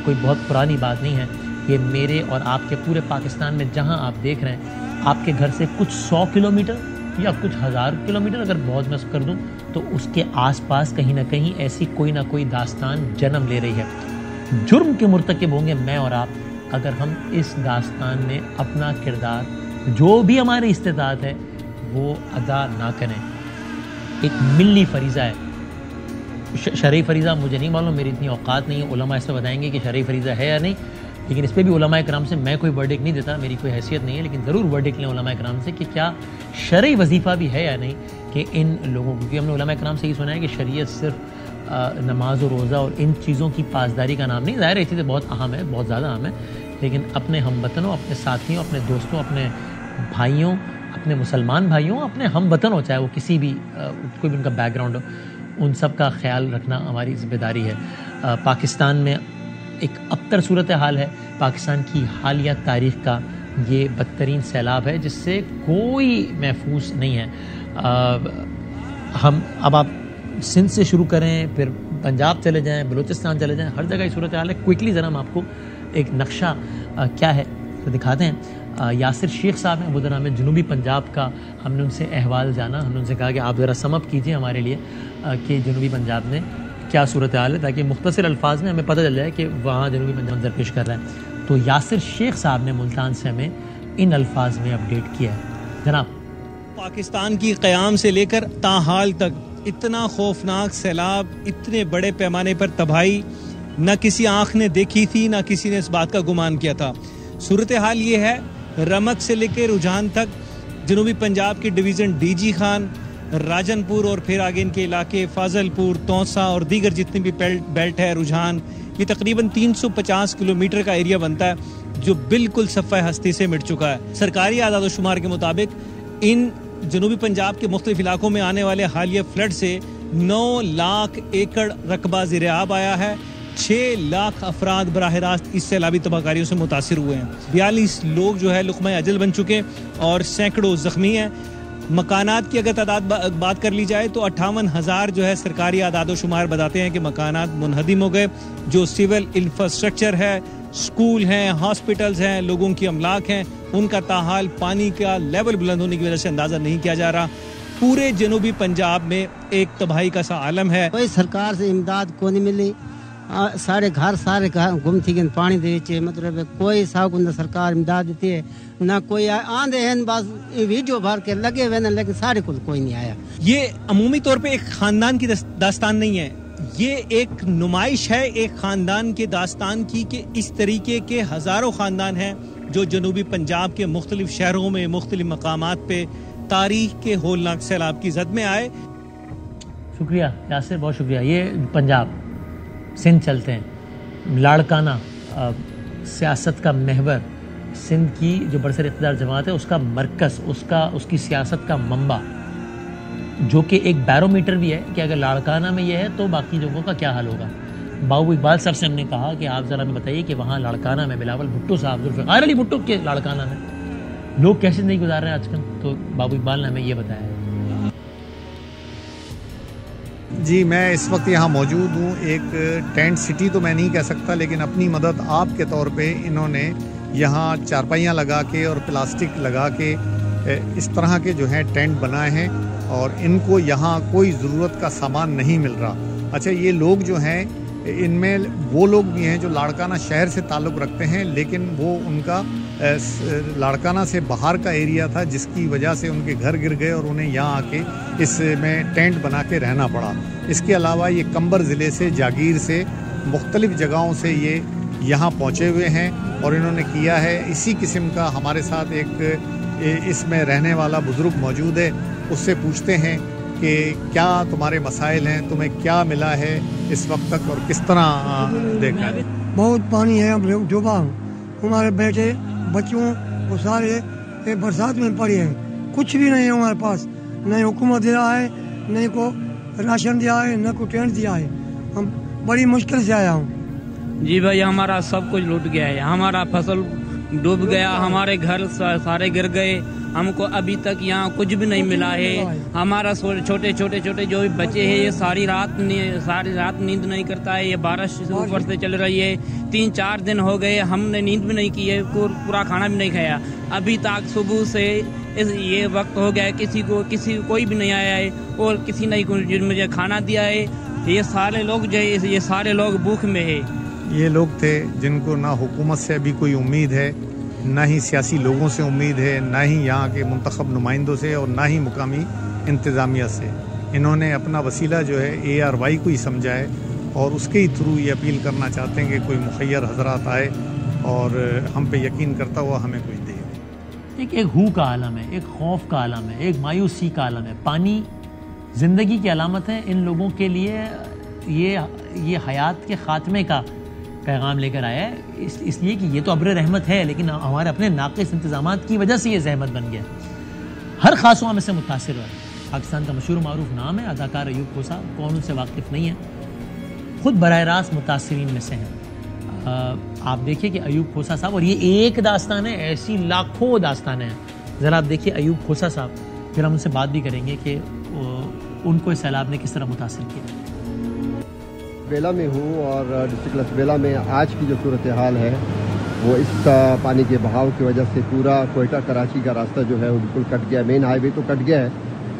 کوئی بہت پرانی بات نہیں ہے. یہ میرے اور آپ کے پورے پاکستان میں جہاں آپ دیکھ رہے ہیں, آپ کے گھر سے کچھ 100 کلومیٹر یا کچھ 1000 کلومیٹر اگر بہت میں کر دوں تو اس کے آس پاس کہیں نہ کہیں ایسی کوئی نہ کوئی داستان جنم لے رہی ہے. جرم کے مرتکب ہوں گے میں اور آپ اگر ہم اس داستان میں اپنا کردار جو بھی ہماری استطاعت ہے وہ ادا نہ کریں. ایک ملی فریضہ ہے, شرعی فریضہ مجھے نہیں معلوم, میری اتنی اوقات نہیں ہے, علماء اس سے بتائیں گے کہ شرعی فریضہ ہے یا نہیں, لیکن اس پہ بھی علماء کرام سے میں کوئی ورڈکٹ نہیں دیتا, میری کوئی حیثیت نہیں ہے, لیکن ضرور ورڈکٹ لیں علماء کرام سے کہ کیا شرعی وظیفہ بھی ہے یا نہیں کہ ان لوگوں کو, کیونکہ ہم نے علماء کرام سے یہ سنا ہے کہ شریعت صرف نماز و روزہ اور ان چیزوں کی پاسداری کا نام نہیں. ظاہر ہے یہ چیزیں بہت اہم ہے, بہت زیادہ اہم ہے, لیکن اپنے ہم وطنوں, اپنے ساتھیوں, اپنے دوستوں, اپنے بھائیوں, اپنے مسلمان بھائیوں, اپنے ہم وطن ہو, چاہے وہ کسی بھی کوئی بھی ان کا بیک گراؤنڈ ہو, ان سب کا خیال رکھنا ہماری ذمہ داری ہے. پاکستان میں ایک ابتر صورتحال ہے. پاکستان کی حالیہ تاریخ کا یہ بدترین سیلاب ہے جس سے کوئی محفوظ نہیں ہے. ہم اب آپ سندھ سے شروع کریں, پھر پنجاب چلے جائیں, بلوچستان چلے جائیں, ہر جگہ یہ صورتحال ہے. کوئکلی ذرا ہم آپ کو ایک نقشہ کیا ہے تو دکھاتے ہیں. یاسر شیخ صاحب ہیں ابو درہم میں, جنوبی پنجاب کا. ہم نے ان سے احوال جانا, ہم نے ان سے کہا کہ آپ ذرا سم اپ کیجیے ہمارے لیے کہ جنوبی پنجاب میں کیا صورتحال ہے, تاکہ مختصر الفاظ میں ہمیں پتہ چل جائے کہ وہاں جنوبی پنجاب منظر پیش کر رہا ہے. تو یاسر شیخ صاحب نے ملتان سے ہمیں ان الفاظ میں اپڈیٹ کیا ہے. جناب, پاکستان کی قیام سے لے کر تاحال تک اتنا خوفناک سیلاب, اتنے بڑے پیمانے پر تباہی نہ کسی آنکھ نے دیکھی تھی, نہ کسی نے اس بات کا گمان کیا تھا. صورتحال یہ ہے, رمک سے لے کے رجحان تک جنوبی پنجاب کے ڈویژن DG خان, راجنپور اور پھر آگے ان کے علاقے فاضل پور، توسا اور دیگر جتنی بھی بیلٹ ہے، رجحان، یہ تقریباً 350 کلومیٹر کا ایریا بنتا ہے جو بالکل صفحہ ہستی سے مٹ چکا ہے۔ سرکاری اعداد و شمار کے مطابق ان جنوبی پنجاب کے مختلف علاقوں میں آنے والے حالیہ فلڈ سے 9 لاکھ ایکڑ رقبہ زیر آب آیا ہے، 6 لاکھ افراد براہ راست اس سیلابی تباہ کاریوں سے متاثر ہوئے ہیں، 42 لوگ جو ہے لقمہ اجل بن چکے اور سینکڑوں زخمی ہیں۔ مکانات کی اگر تعداد بات کر لی جائے تو 58,000 جو ہے سرکاری اعداد و شمار بتاتے ہیں کہ مکانات منہدم ہو گئے، جو سول انفراسٹرکچر ہے، سکول ہیں، ہاسپٹلز ہیں، لوگوں کی املاک ہیں، ان کا تاحال پانی کا لیول بلند ہونے کی وجہ سے اندازہ نہیں کیا جا رہا۔ پورے جنوبی پنجاب میں ایک تباہی کا سا عالم ہے۔ کوئی سرکار سے امداد کو نہیں ملی، سارے گھر گم تھی گئے پانی دے وچ، مطلب کوئی ساگ نہ سرکار امداد دیتی ہے نہ کوئی آندے ہیں، بس ویڈیو بھر کے لگے ہوئے ہیں لیکن سارے کو کوئی نہیں آیا۔ یہ عمومی طور پہ ایک خاندان کی داستان نہیں ہے، یہ ایک نمائش ہے ایک خاندان کے داستان کی کہ اس طریقے کے ہزاروں خاندان ہیں جو جنوبی پنجاب کے مختلف شہروں میں مختلف مقامات پہ تاریخ کے ہولناک سیلاب کی زد میں آئے۔ شکریہ یاسر، بہت شکریہ۔ یہ پنجاب سندھ چلتے ہیں، لاڑکانہ سیاست کا محور، سندھ کی جو برسر اقتدار جماعت ہے اس کا مرکز، اس کی سیاست کا منبع، جو کہ ایک بیرومیٹر بھی ہے کہ اگر لاڑکانہ میں یہ ہے تو باقی جگہوں کا کیا حال ہوگا۔ بابو اقبال صاحب سے ہم نے کہا کہ آپ ذرا ہمیں بتائیے کہ وہاں لاڑکانہ میں بلاول بھٹو صاحب، ذوالفقار علی بھٹو کے لاڑکانہ میں لوگ کیسے نہیں گزار رہے ہیں آج کل، تو بابو اقبال نے ہمیں یہ بتایا ہے۔ جی میں اس وقت یہاں موجود ہوں، ایک ٹینٹ سٹی تو میں نہیں کہہ سکتا لیکن اپنی مدد آپ کے طور پہ انہوں نے یہاں چارپائیاں لگا کے اور پلاسٹک لگا کے اس طرح کے جو ہیں ٹینٹ بنائے ہیں اور ان کو یہاں کوئی ضرورت کا سامان نہیں مل رہا۔ اچھا، یہ لوگ جو ہیں ان میں وہ لوگ بھی ہیں جو لاڑکانہ شہر سے تعلق رکھتے ہیں لیکن وہ ان کا لاڑکانہ سے باہر کا ایریا تھا جس کی وجہ سے ان کے گھر گر گئے اور انہیں یہاں آ کے اس میں ٹینٹ بنا کے رہنا پڑا۔ اس کے علاوہ یہ کمبر ضلع سے، جاگیر سے، مختلف جگہوں سے یہ یہاں پہنچے ہوئے ہیں اور انہوں نے کیا ہے۔ اسی قسم کا ہمارے ساتھ ایک اس میں رہنے والا بزرگ موجود ہے، اس سے پوچھتے ہیں کہ کیا تمہارے مسائل ہیں، تمہیں کیا ملا ہے اس وقت تک اور کس طرح دیکھا ہے؟ بہت پانی ہے، ہم لوگ ڈوبا ہوں، ہمارے بیٹے بچوں وہ سارے برسات میں پڑے ہیں، کچھ بھی نہیں ہے ہمارے پاس، نہ حکومت دیا ہے، نہ کو راشن دیا ہے، نہ کو ٹینٹ دیا ہے، ہم بڑی مشکل سے آیا ہوں۔ جی بھائی، ہمارا سب کچھ لوٹ گیا ہے، ہمارا فصل ڈوب گیا، ہمارے گھر سارے گر گئے، ہم کو ابھی تک یہاں کچھ بھی نہیں ملا ہے۔ ہمارا چھوٹے جو بھی بچے ہیں یہ ساری رات نیند نہیں کرتا ہے، یہ بارش اوپر سے چل رہی ہے، 3-4 دن ہو گئے ہم نے نیند بھی نہیں کی ہے، پورا کھانا بھی نہیں کھایا ابھی تک۔ صبح سے یہ وقت ہو گیا ہے، کوئی بھی نہیں آیا ہے اور کسی نے مجھے کھانا دیا ہے۔ یہ سارے لوگ جو ہے یہ سارے لوگ بھوک میں ہے۔ یہ لوگ تھے جن کو نہ حکومت سے ابھی کوئی امید ہے، نہ ہی سیاسی لوگوں سے امید ہے، نہ ہی یہاں کے منتخب نمائندوں سے اور نہ ہی مقامی انتظامیہ سے۔ انہوں نے اپنا وسیلہ جو ہے ARY کو ہی سمجھا ہے اور اس کے ہی تھرو یہ اپیل کرنا چاہتے ہیں کہ کوئی مخیر حضرات آئے اور ہم پہ یقین کرتا ہوا ہمیں کوئی دے۔ ایک ہو کا عالم ہے، ایک خوف کا عالم ہے، ایک مایوسی کا عالم ہے۔ پانی زندگی کی علامت ہے، ان لوگوں کے لیے یہ حیات کے خاتمے کا پیغام لے کر آیا ہے، اس لیے کہ یہ تو ابر رحمت ہے لیکن ہمارے اپنے ناقص انتظامات کی وجہ سے یہ زحمت بن گیا۔ ہر خاص میں سے متاثر ہوا ہے۔ پاکستان کا مشہور و معروف نام ہے اداکار ایوب کھوسا، کون ان سے واقف نہیں ہے، خود براہ راست متاثرین میں سے ہیں۔ آپ دیکھیے کہ ایوب کھوسا صاحب، اور یہ ایک داستان ہے، ایسی لاکھوں داستانیں ہیں۔ ذرا آپ دیکھیے ایوب کھوسا صاحب، پھر ہم ان سے بات بھی کریں گے کہ ان کو اس سیلاب نے کس طرح متاثر کیا۔ بیلا میں ہوں اور ڈسٹرکٹ لسبیلا میں آج کی جو صورتحال ہے وہ اس پانی کے بہاؤ کی وجہ سے پورا کوئٹہ کراچی کا راستہ جو ہے وہ بالکل کٹ گیا۔ مین ہائی وے تو کٹ گیا ہے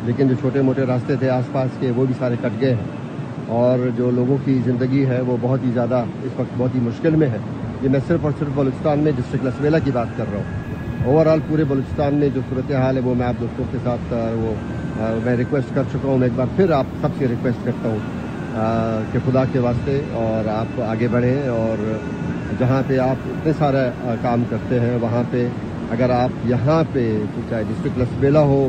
لیکن جو چھوٹے موٹے راستے تھے آس پاس کے وہ بھی سارے کٹ گئے ہیں اور جو لوگوں کی زندگی ہے وہ بہت ہی زیادہ اس وقت بہت ہی مشکل میں ہے۔ یہ میں صرف اور صرف بلوچستان میں ڈسٹرکٹ لسبیلا کی بات کر رہا ہوں۔ اوور آل پورے بلوچستان میں جو صورتحال ہے وہ میں آپ دوستوں کے ساتھ میں ریکویسٹ کر چکا ہوں۔ میں ایک بار پھر آپ سب سے ریکویسٹ کرتا ہوں کہ خدا کے واسطے اور آپ آگے بڑھیں اور جہاں پہ آپ اتنے سارے کام کرتے ہیں وہاں پہ اگر آپ یہاں پہ چاہے ڈسٹرکٹ لسبیلا ہو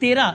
13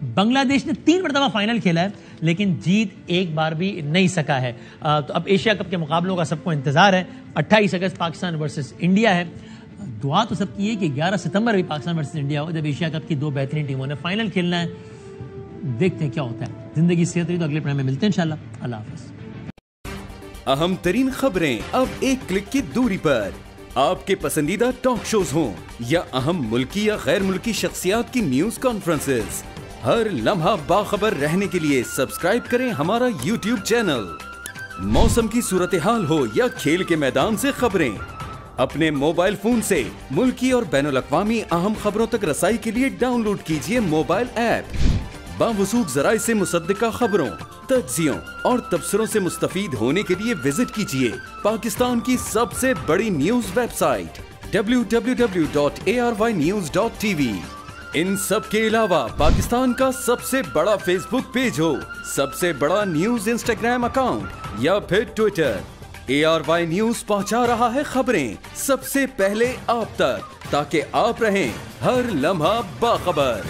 بنگلہ دیش نے 3 مرتبہ فائنل کھیلا ہے لیکن جیت ایک بار بھی نہیں سکا ہے. تو اب ایشیا کپ کے مقابلوں کا سب کو انتظار ہے. 28 اگست پاکستان ورسز انڈیا ہے. دعا تو سب کی ہے کہ 11 ستمبر بھی پاکستان ورسز انڈیا ہو جب ایشیا کپ کی 2 بہترین ٹیموں نے فائنل کھیلنا ہے. دیکھتے ہیں کیا ہوتا ہے. زندگی صحت رہی تو اگلے پروگرام میں ملتے ہیں انشاءاللہ. اللہ حافظ. اہم ترین خبریں اب ایک کلک کی دوری پر. آپ کے پسندیدہ ٹاک شوز ہوں یا اہم ملکی یا غیر ملکی شخصیات کی نیوز کانفرنسز، ہر لمحہ باخبر رہنے کے لیے سبسکرائب کریں ہمارا یوٹیوب چینل. موسم کی صورتحال ہو یا کھیل کے میدان سے خبریں، اپنے موبائل فون سے ملکی اور بین الاقوامی اہم خبروں تک رسائی کے لیے ڈاؤن لوڈ کیجیے موبائل ایپ. باوثوق ذرائع سے مصدقہ خبروں، تجزیوں اور تبصروں سے مستفید ہونے کے لیے وزٹ کیجیے پاکستان کی سب سے بڑی نیوز ویب سائٹ www.arYnews.tv. ان سب کے علاوہ پاکستان کا سب سے بڑا فیس بک پیج ہو، سب سے بڑا نیوز انسٹاگرام اکاؤنٹ یا پھر ٹویٹر، ARY نیوز پہنچا رہا ہے خبریں سب سے پہلے آپ تک تاکہ آپ رہیں ہر لمحہ باخبر.